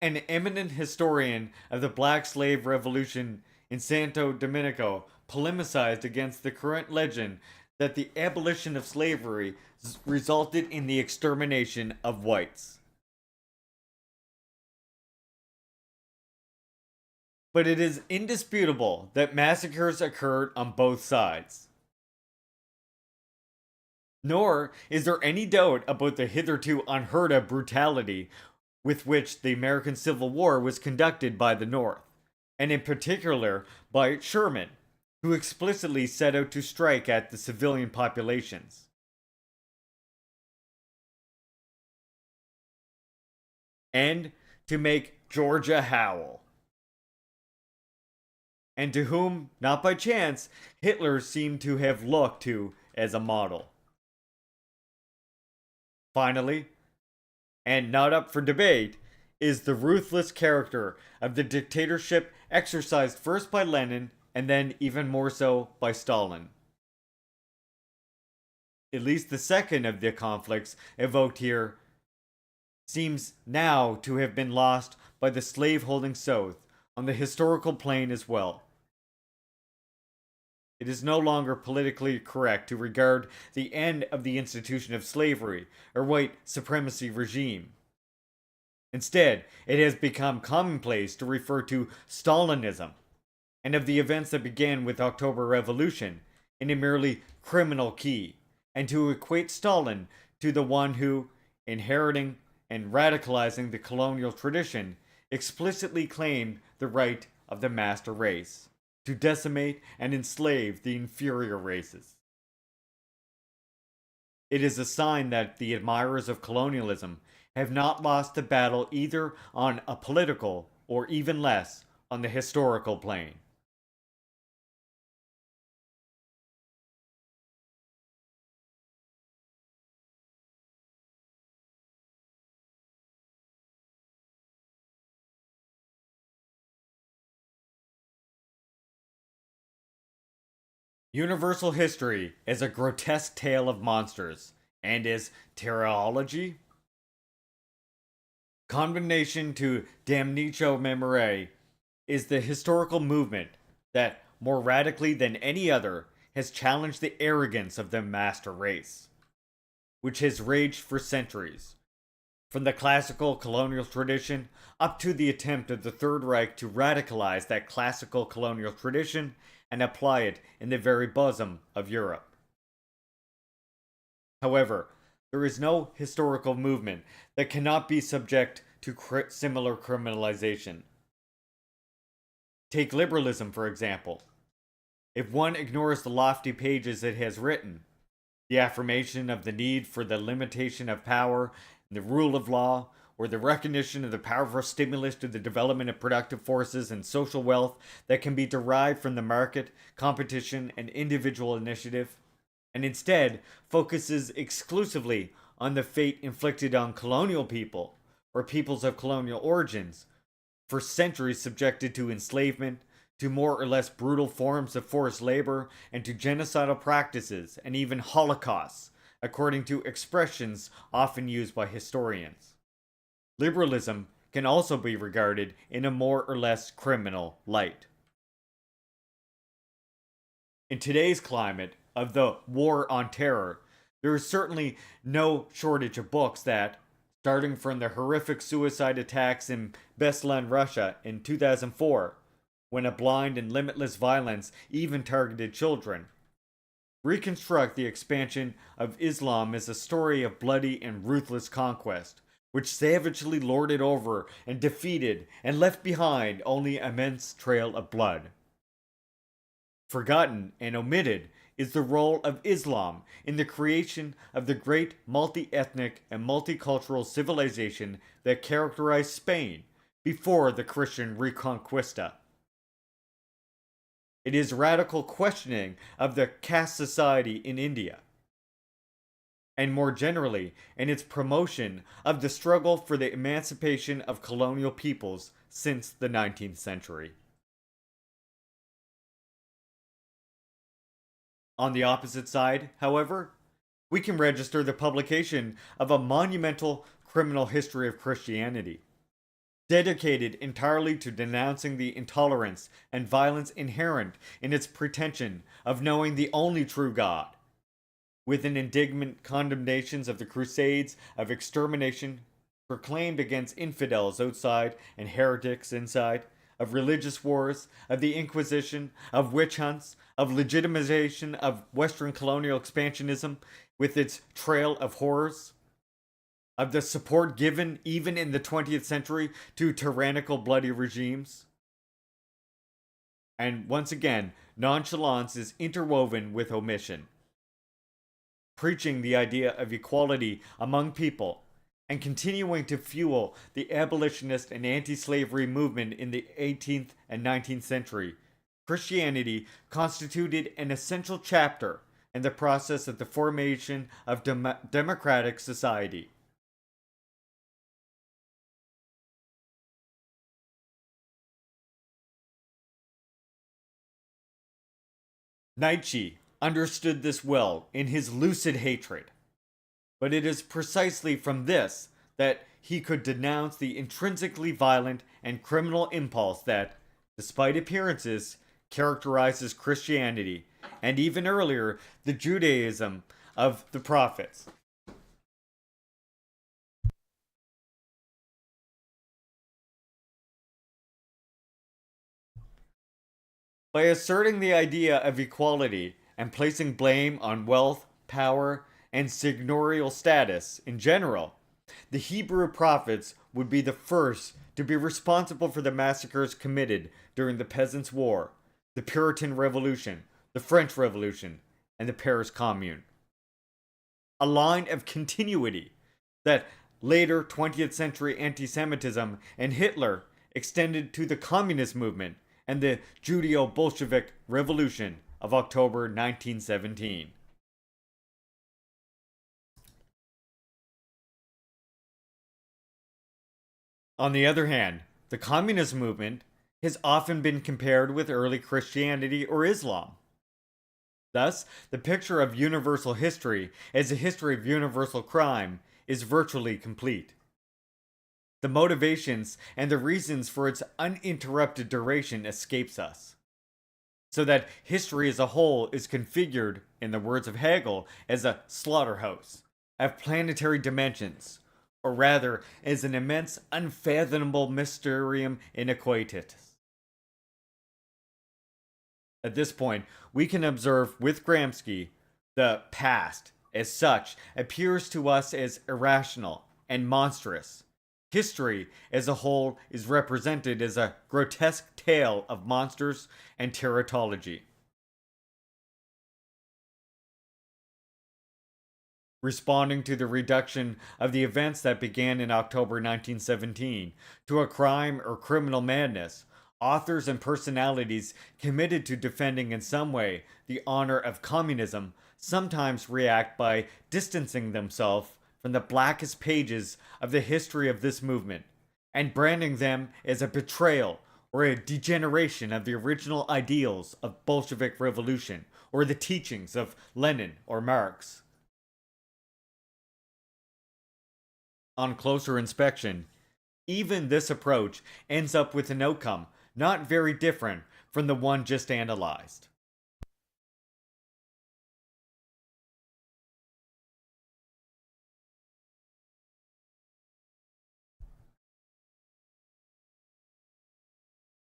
An eminent historian of the Black Slave Revolution in Santo Domingo polemicized against the current legend that the abolition of slavery resulted in the extermination of whites. But it is indisputable that massacres occurred on both sides. Nor is there any doubt about the hitherto unheard of brutality with which the American Civil War was conducted by the North, and in particular by Sherman, who explicitly set out to strike at the civilian populations. And to make Georgia howl. And to whom, not by chance, Hitler seemed to have looked to as a model. Finally, and not up for debate, is the ruthless character of the dictatorship exercised first by Lenin and then even more so by Stalin. At least the second of the conflicts evoked here seems now to have been lost by the slave-holding South on the historical plane as well. It is no longer politically correct to regard the end of the institution of slavery or white supremacy regime. Instead, it has become commonplace to refer to Stalinism and of the events that began with October Revolution in a merely criminal key, and to equate Stalin to the one who, inheriting and radicalizing the colonial tradition, explicitly claimed the right of the master race to decimate and enslave the inferior races. It is a sign that the admirers of colonialism have not lost the battle either on a political or even less on the historical plane. Universal history is a grotesque tale of monsters, and is teleology? Condemnation to damnatio memoriae is the historical movement that, more radically than any other, has challenged the arrogance of the master race, which has raged for centuries, from the classical colonial tradition up to the attempt of the Third Reich to radicalize that classical colonial tradition and apply it in the very bosom of Europe. However, there is no historical movement that cannot be subject to similar criminalization. Take liberalism, for example. If one ignores the lofty pages it has written, the affirmation of the need for the limitation of power and the rule of law, or the recognition of the powerful stimulus to the development of productive forces and social wealth that can be derived from the market, competition, and individual initiative, and instead focuses exclusively on the fate inflicted on colonial people, or peoples of colonial origins, for centuries subjected to enslavement, to more or less brutal forms of forced labor, and to genocidal practices, and even holocausts, according to expressions often used by historians. Liberalism can also be regarded in a more or less criminal light. In today's climate of the war on terror, there is certainly no shortage of books that, starting from the horrific suicide attacks in Beslan, Russia in 2004, when a blind and limitless violence even targeted children, reconstruct the expansion of Islam as a story of bloody and ruthless conquest, which savagely lorded over and defeated and left behind only an immense trail of blood. Forgotten and omitted is the role of Islam in the creation of the great multi-ethnic and multicultural civilization that characterized Spain before the Christian Reconquista. It is radical questioning of the caste society in India, and more generally in its promotion of the struggle for the emancipation of colonial peoples since the 19th century. On the opposite side, however, we can register the publication of a monumental criminal history of Christianity, dedicated entirely to denouncing the intolerance and violence inherent in its pretension of knowing the only true God, with an indignant condemnations of the crusades of extermination proclaimed against infidels outside and heretics inside, of religious wars, of the Inquisition, of witch hunts, of legitimization of Western colonial expansionism with its trail of horrors, of the support given even in the 20th century to tyrannical bloody regimes. And once again, nonchalance is interwoven with omission, preaching the idea of equality among people and continuing to fuel the abolitionist and anti-slavery movement in the 18th and 19th century. Christianity constituted an essential chapter in the process of the formation of democratic society. Nietzsche understood this well in his lucid hatred, but it is precisely from this that he could denounce the intrinsically violent and criminal impulse that, despite appearances, characterizes Christianity, and even earlier, the Judaism of the prophets. By asserting the idea of equality and placing blame on wealth, power, and seigneurial status in general, the Hebrew prophets would be the first to be responsible for the massacres committed during the Peasants' War, the Puritan Revolution, the French Revolution, and the Paris Commune. A line of continuity that later 20th century anti Semitism and Hitler extended to the communist movement and the Judeo Bolshevik Revolution of October 1917. On the other hand, the communist movement has often been compared with early Christianity or Islam. Thus, the picture of universal history as a history of universal crime is virtually complete. The motivations and the reasons for its uninterrupted duration escapes us, so that history as a whole is configured, in the words of Hegel, as a slaughterhouse of planetary dimensions, or rather as an immense unfathomable mysterium iniquitatis. At this point, we can observe with Gramsci the past, as such, appears to us as irrational and monstrous. History as a whole is represented as a grotesque tale of monsters and teratology. Responding to the reduction of the events that began in October 1917 to a crime or criminal madness, authors and personalities committed to defending in some way the honor of communism sometimes react by distancing themselves from the blackest pages of the history of this movement and branding them as a betrayal or a degeneration of the original ideals of Bolshevik revolution or the teachings of Lenin or Marx. On closer inspection, even this approach ends up with an outcome not very different from the one just analyzed.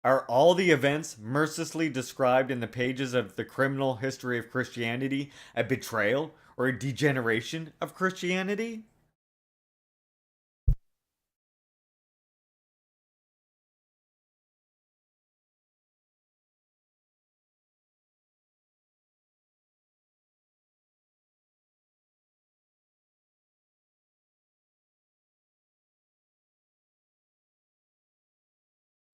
Are all the events mercilessly described in the pages of the criminal history of Christianity a betrayal or a degeneration of Christianity?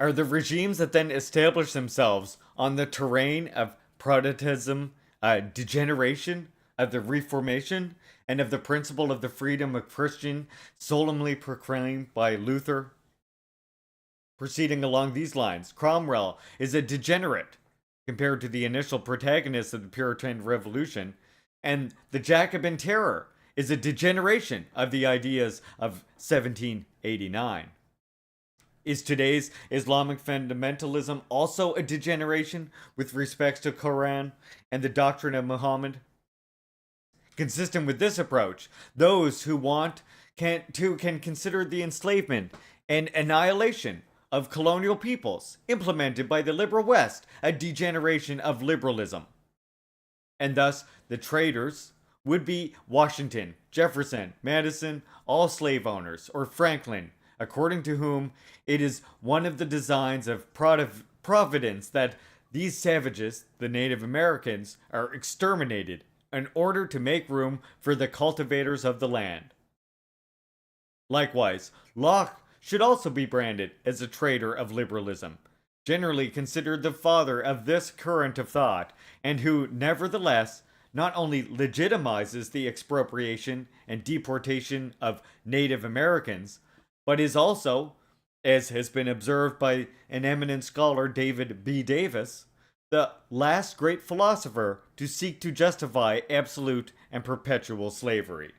Are the regimes that then establish themselves on the terrain of Protestantism, degeneration, of the Reformation, and of the principle of the freedom of Christian solemnly proclaimed by Luther? Proceeding along these lines, Cromwell is a degenerate compared to the initial protagonists of the Puritan Revolution, and the Jacobin Terror is a degeneration of the ideas of 1789. Is today's Islamic fundamentalism also a degeneration with respect to Quran and the doctrine of Muhammad? Consistent with this approach, those who want can consider the enslavement and annihilation of colonial peoples implemented by the liberal West a degeneration of liberalism. And thus, the traitors would be Washington, Jefferson, Madison, all slave owners, or Franklin, according to whom it is one of the designs of providence that these savages, the Native Americans, are exterminated in order to make room for the cultivators of the land. Likewise, Locke should also be branded as a traitor of liberalism, generally considered the father of this current of thought, and who, nevertheless, not only legitimizes the expropriation and deportation of Native Americans, but is also, as has been observed by an eminent scholar, David B. Davis, the last great philosopher to seek to justify absolute and perpetual slavery.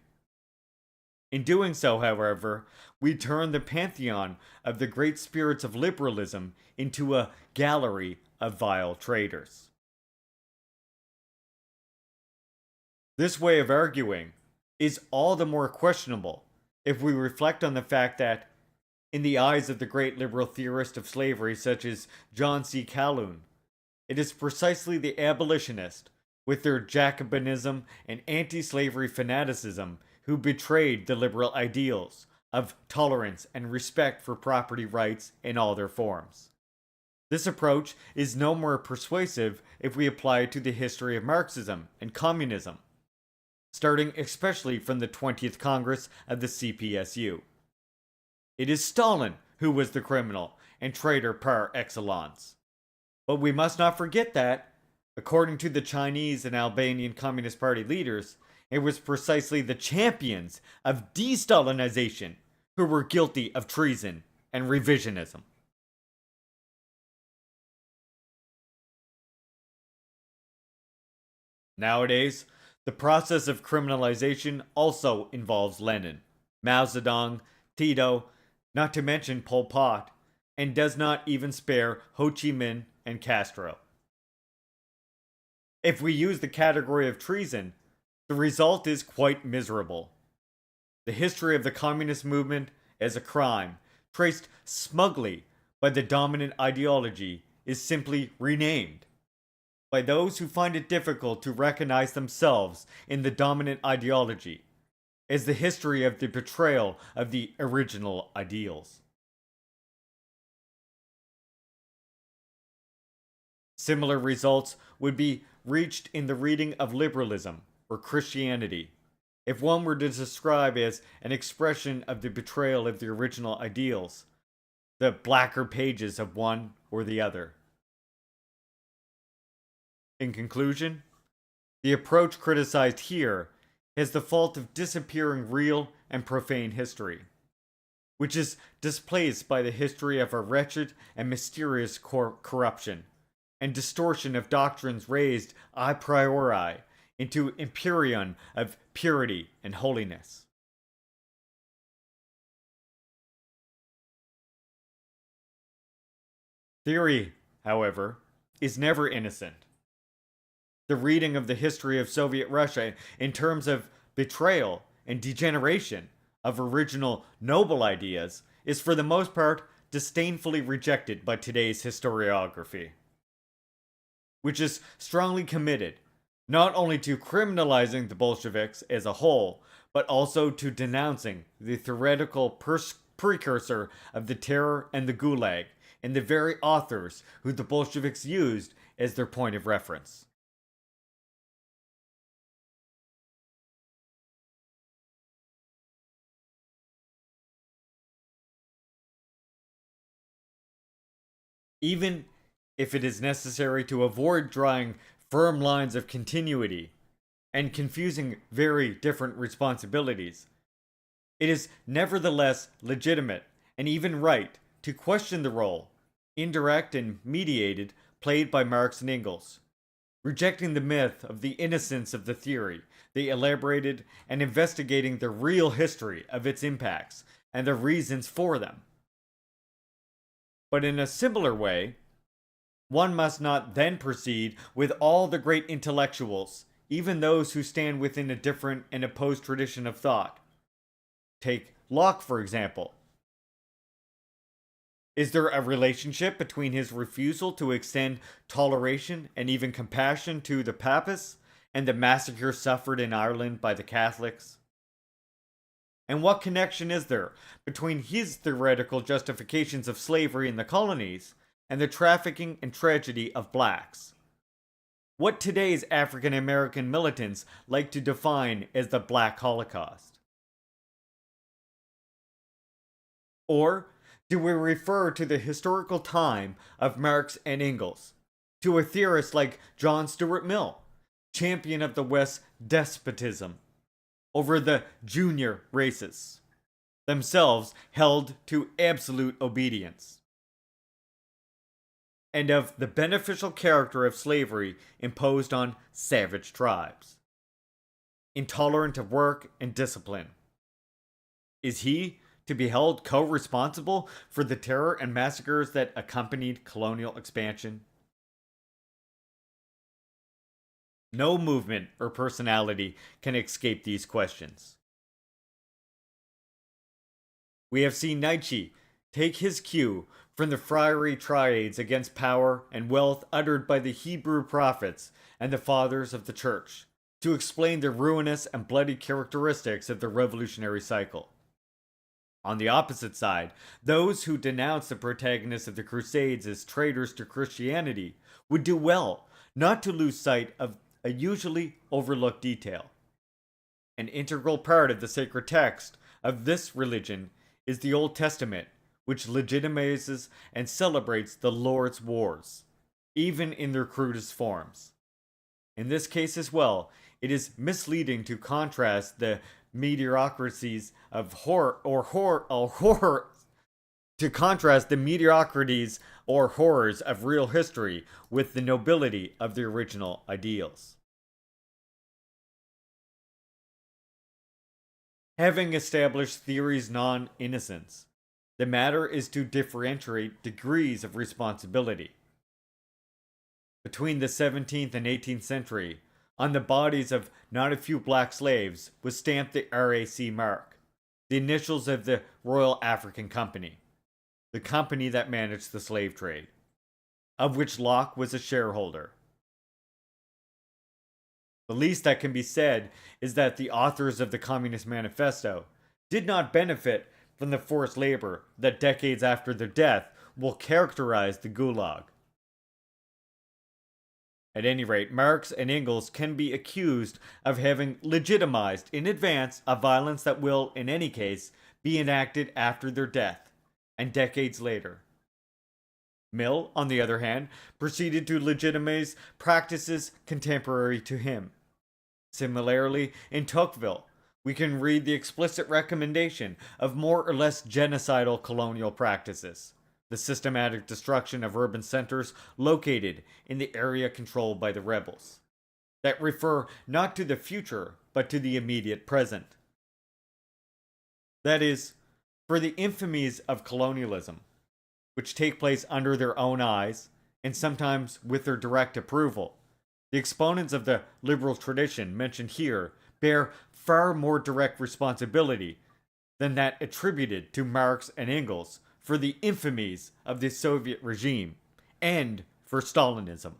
In doing so, however, we turn the pantheon of the great spirits of liberalism into a gallery of vile traitors. This way of arguing is all the more questionable if we reflect on the fact that, in the eyes of the great liberal theorist of slavery such as John C. Calhoun, it is precisely the abolitionists, with their Jacobinism and anti-slavery fanaticism, who betrayed the liberal ideals of tolerance and respect for property rights in all their forms. This approach is no more persuasive if we apply it to the history of Marxism and communism, starting especially from the 20th Congress of the CPSU. It is Stalin who was the criminal and traitor par excellence. But we must not forget that, according to the Chinese and Albanian Communist Party leaders, it was precisely the champions of de-Stalinization who were guilty of treason and revisionism. Nowadays, the process of criminalization also involves Lenin, Mao Zedong, Tito, not to mention Pol Pot, and does not even spare Ho Chi Minh and Castro. If we use the category of treason, the result is quite miserable. The history of the communist movement as a crime, traced smugly by the dominant ideology, is simply renamed by those who find it difficult to recognize themselves in the dominant ideology as the history of the betrayal of the original ideals. Similar results would be reached in the reading of liberalism or Christianity, if one were to describe as an expression of the betrayal of the original ideals, the blacker pages of one or the other. In conclusion, the approach criticized here has the fault of disappearing real and profane history, which is displaced by the history of a wretched and mysterious corruption and distortion of doctrines raised a priori into empyrean of purity and holiness. Theory, however, is never innocent. The reading of the history of Soviet Russia in terms of betrayal and degeneration of original noble ideas is for the most part disdainfully rejected by today's historiography, which is strongly committed not only to criminalizing the Bolsheviks as a whole, but also to denouncing the theoretical precursor of the terror and the Gulag and the very authors who the Bolsheviks used as their point of reference. Even if it is necessary to avoid drawing firm lines of continuity and confusing very different responsibilities, it is nevertheless legitimate and even right to question the role, indirect and mediated, played by Marx and Engels, rejecting the myth of the innocence of the theory. They elaborated and investigating the real history of its impacts and the reasons for them. But in a similar way, one must not then proceed with all the great intellectuals, even those who stand within a different and opposed tradition of thought. Take Locke, for example. Is there a relationship between his refusal to extend toleration and even compassion to the Papists and the massacre suffered in Ireland by the Catholics? And what connection is there between his theoretical justifications of slavery in the colonies and the trafficking and tragedy of blacks? What today's African American militants like to define as the Black Holocaust? Or do we refer to the historical time of Marx and Engels, to a theorist like John Stuart Mill, champion of the West's despotism over the junior races, themselves held to absolute obedience, and of the beneficial character of slavery imposed on savage tribes, intolerant of work and discipline? Is he to be held co-responsible for the terror and massacres that accompanied colonial expansion? No movement or personality can escape these questions. We have seen Nietzsche take his cue from the fiery tirades against power and wealth uttered by the Hebrew prophets and the fathers of the church to explain the ruinous and bloody characteristics of the revolutionary cycle. On the opposite side, those who denounce the protagonists of the Crusades as traitors to Christianity would do well not to lose sight of a usually overlooked detail. An integral part of the sacred text of this religion is the Old Testament, which legitimizes and celebrates the Lord's wars, even in their crudest forms. In this case as well, it is misleading to contrast the mediocrities of horrors of real history with the nobility of the original ideals. Having established theory's non-innocence, the matter is to differentiate degrees of responsibility. Between the 17th and 18th century, on the bodies of not a few black slaves was stamped the RAC mark, the initials of the Royal African Company, the company that managed the slave trade, of which Locke was a shareholder. The least that can be said is that the authors of the Communist Manifesto did not benefit from the forced labor that decades after their death will characterize the Gulag. At any rate, Marx and Engels can be accused of having legitimized in advance a violence that will, in any case, be enacted after their death, and decades later. Mill, on the other hand, proceeded to legitimize practices contemporary to him. Similarly, in Tocqueville, we can read the explicit recommendation of more or less genocidal colonial practices, the systematic destruction of urban centers located in the area controlled by the rebels, that refer not to the future but to the immediate present. That is, for the infamies of colonialism, which take place under their own eyes and sometimes with their direct approval, the exponents of the liberal tradition mentioned here bear far more direct responsibility than that attributed to Marx and Engels for the infamies of the Soviet regime and for Stalinism.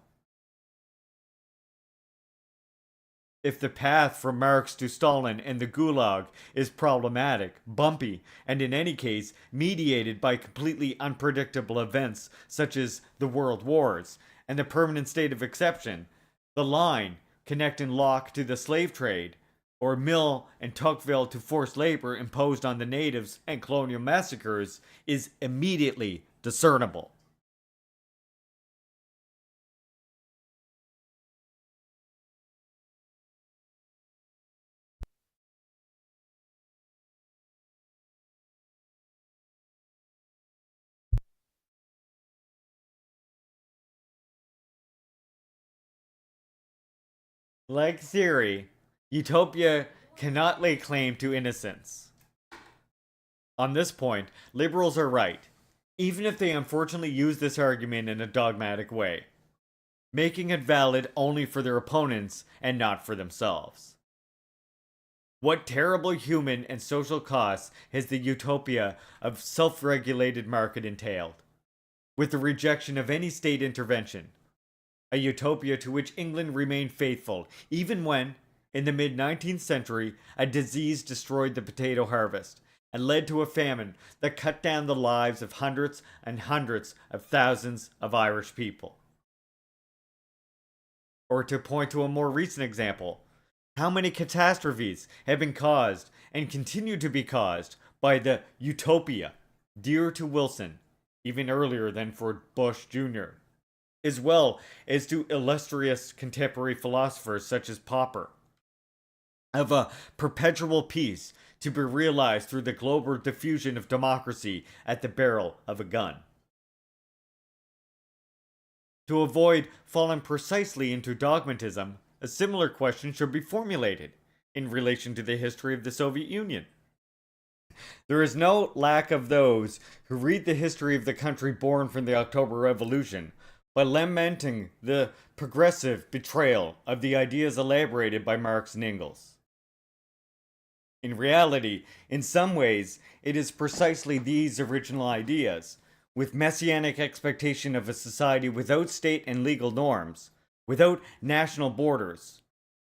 If the path from Marx to Stalin and the Gulag is problematic, bumpy, and in any case mediated by completely unpredictable events such as the World Wars and the permanent state of exception, the line connecting Locke to the slave trade, or Mill and Tocqueville to forced labor imposed on the natives and colonial massacres, is immediately discernible. Like theory, utopia cannot lay claim to innocence. On this point, liberals are right. even if they unfortunately use this argument in a dogmatic way, making it valid only for their opponents and not for themselves. What terrible human and social costs has the utopia of self-regulated market entailed, with the rejection of any state intervention, a utopia to which England remained faithful even when, in the mid-19th century, a disease destroyed the potato harvest and led to a famine that cut down the lives of hundreds and hundreds of thousands of Irish people. Or to point to a more recent example, how many catastrophes have been caused and continue to be caused by the utopia dear to Wilson, even earlier than for Bush Jr., as well as to illustrious contemporary philosophers such as Popper, of a perpetual peace to be realized through the global diffusion of democracy at the barrel of a gun. To avoid falling precisely into dogmatism, a similar question should be formulated in relation to the history of the Soviet Union. There is no lack of those who read the history of the country born from the October Revolution by lamenting the progressive betrayal of the ideas elaborated by Marx and Engels. In reality, in some ways, it is precisely these original ideas, with messianic expectation of a society without state and legal norms, without national borders,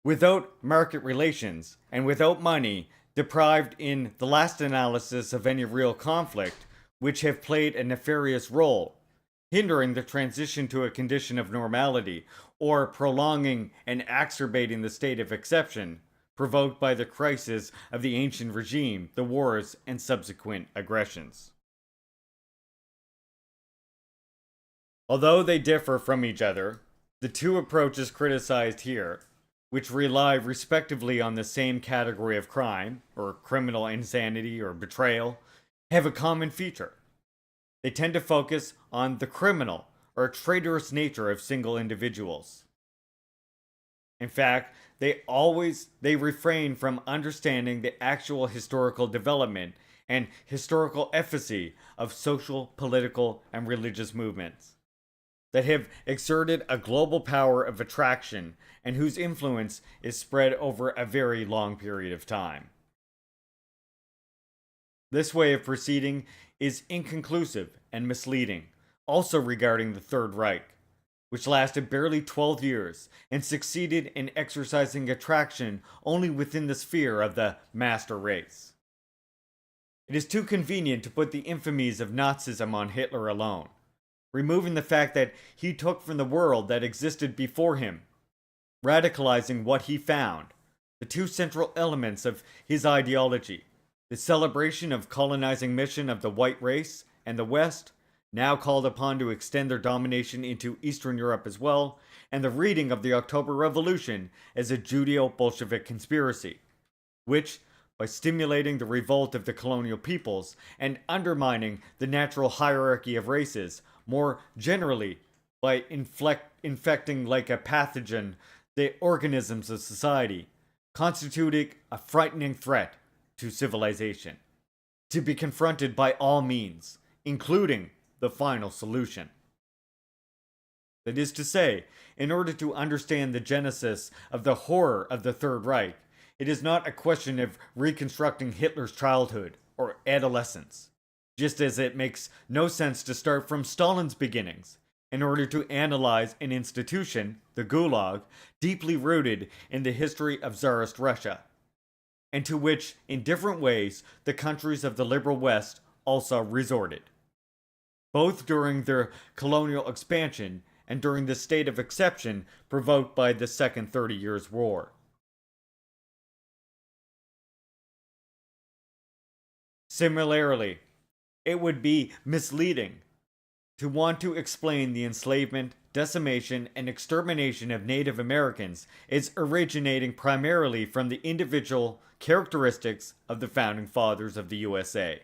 without market relations, and without money, deprived in the last analysis of any real conflict, which have played a nefarious role, hindering the transition to a condition of normality, or prolonging and exacerbating the state of exception, provoked by the crisis of the ancient regime, the wars, and subsequent aggressions. Although they differ from each other, the two approaches criticized here, which rely respectively on the same category of crime, or criminal insanity or betrayal, have a common feature. They tend to focus on the criminal or traitorous nature of single individuals. In fact, they refrain from understanding the actual historical development and historical efficacy of social, political, and religious movements that have exerted a global power of attraction and whose influence is spread over a very long period of time. This way of proceeding is inconclusive and misleading, also regarding the Third Reich, which lasted barely 12 years and succeeded in exercising attraction only within the sphere of the master race. It is too convenient to put the infamies of Nazism on Hitler alone, removing the fact that he took from the world that existed before him, radicalizing what he found, the two central elements of his ideology, the celebration of colonizing mission of the white race and the West, now called upon to extend their domination into Eastern Europe as well, and the reading of the October Revolution as a Judeo-Bolshevik conspiracy, which, by stimulating the revolt of the colonial peoples and undermining the natural hierarchy of races, more generally by infecting like a pathogen the organisms of society, constituting a frightening threat to civilization, to be confronted by all means, including the final solution. That is to say, in order to understand the genesis of the horror of the Third Reich, it is not a question of reconstructing Hitler's childhood or adolescence, just as it makes no sense to start from Stalin's beginnings in order to analyze an institution, the Gulag, deeply rooted in the history of Tsarist Russia, and to which, in different ways, the countries of the liberal West also resorted, both during their colonial expansion and during the state of exception provoked by the Second 30 Years' War. Similarly, it would be misleading to want to explain the enslavement, decimation, and extermination of Native Americans as originating primarily from the individual characteristics of the founding fathers of the USA,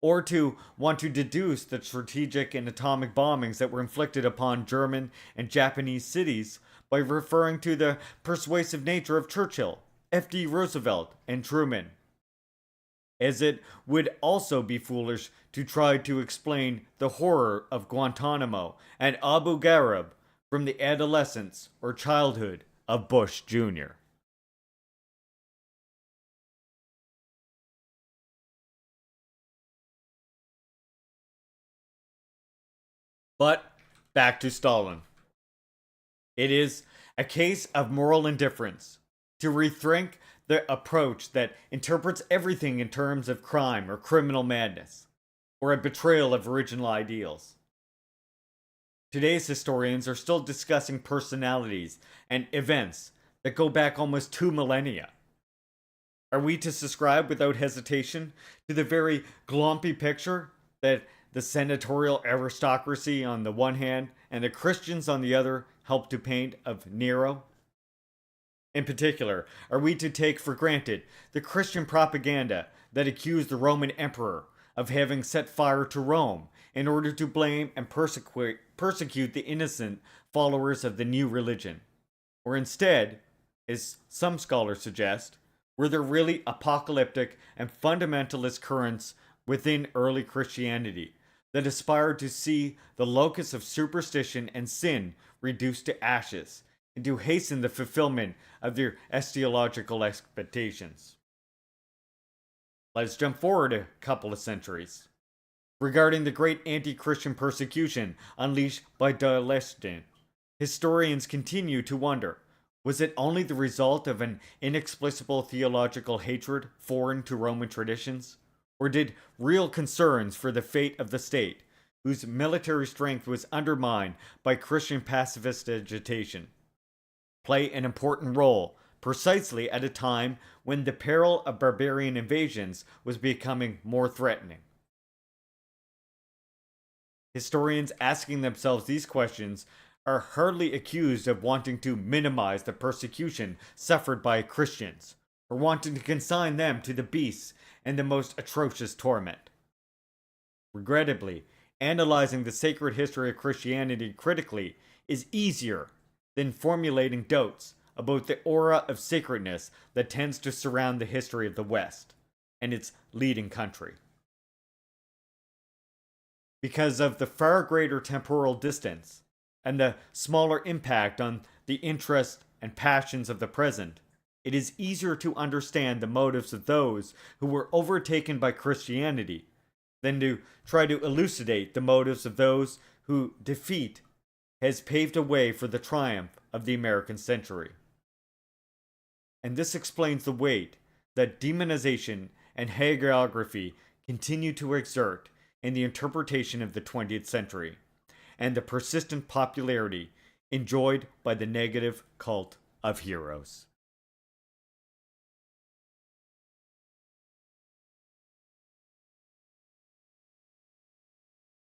or to want to deduce the strategic and atomic bombings that were inflicted upon German and Japanese cities by referring to the persuasive nature of Churchill, F.D. Roosevelt, and Truman. as it would also be foolish to try to explain the horror of Guantanamo and Abu Ghraib from the adolescence or childhood of Bush Jr. But back to Stalin. It is a case of moral indifference to rethink the approach that interprets everything in terms of crime or criminal madness, or a betrayal of original ideals. Today's historians are still discussing personalities and events that go back almost 2 millennia. Are we to subscribe without hesitation to the very glompy picture that the senatorial aristocracy on the one hand and the Christians on the other helped to paint of Nero? In particular, are we to take for granted the Christian propaganda that accused the Roman emperor of having set fire to Rome in order to blame and persecute the innocent followers of the new religion? Or instead, as some scholars suggest, were there really apocalyptic and fundamentalist currents within early Christianity that aspired to see the locus of superstition and sin reduced to ashes and to hasten the fulfillment of their eschatological expectations? Let's jump forward a couple of centuries. Regarding the great anti-Christian persecution unleashed by Stalin, historians continue to wonder, was it only the result of an inexplicable theological hatred foreign to Roman traditions? Or did real concerns for the fate of the state, whose military strength was undermined by Christian pacifist agitation, play an important role precisely at a time when the peril of barbarian invasions was becoming more threatening? Historians asking themselves these questions are hardly accused of wanting to minimize the persecution suffered by Christians, or wanting to consign them to the beasts and the most atrocious torment. Regrettably, analyzing the sacred history of Christianity critically is easier than formulating doubts about the aura of sacredness that tends to surround the history of the West and its leading country. Because of the far greater temporal distance and the smaller impact on the interests and passions of the present, it is easier to understand the motives of those who were overtaken by Christianity than to try to elucidate the motives of those whose defeat has paved a way for the triumph of the American century. And this explains the weight that demonization and hagiography continue to exert in the interpretation of the 20th century, and the persistent popularity enjoyed by the negative cult of heroes.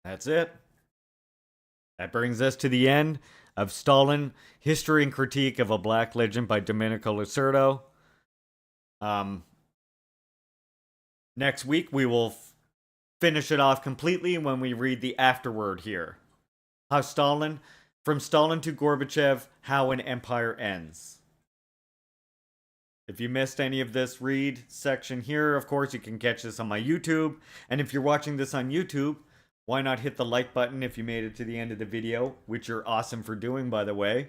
That's it. That brings us to the end of Stalin, History and Critique of a Black Legend by Domenico Lacerdo. Next week, we will finish it off completely when we read the afterword here. How Stalin, from Stalin to Gorbachev, How an Empire Ends. If you missed any of this read section here, of course, you can catch this on my YouTube. And if you're watching this on YouTube, why not hit the like button if you made it to the end of the video, which you're awesome for doing, by the way.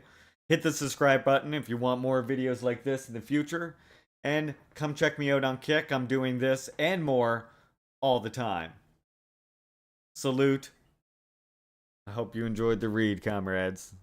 Hit the subscribe button if you want more videos like this in the future. And come check me out on Kick. I'm doing this and more all the time. Salute. I hope you enjoyed the read, comrades.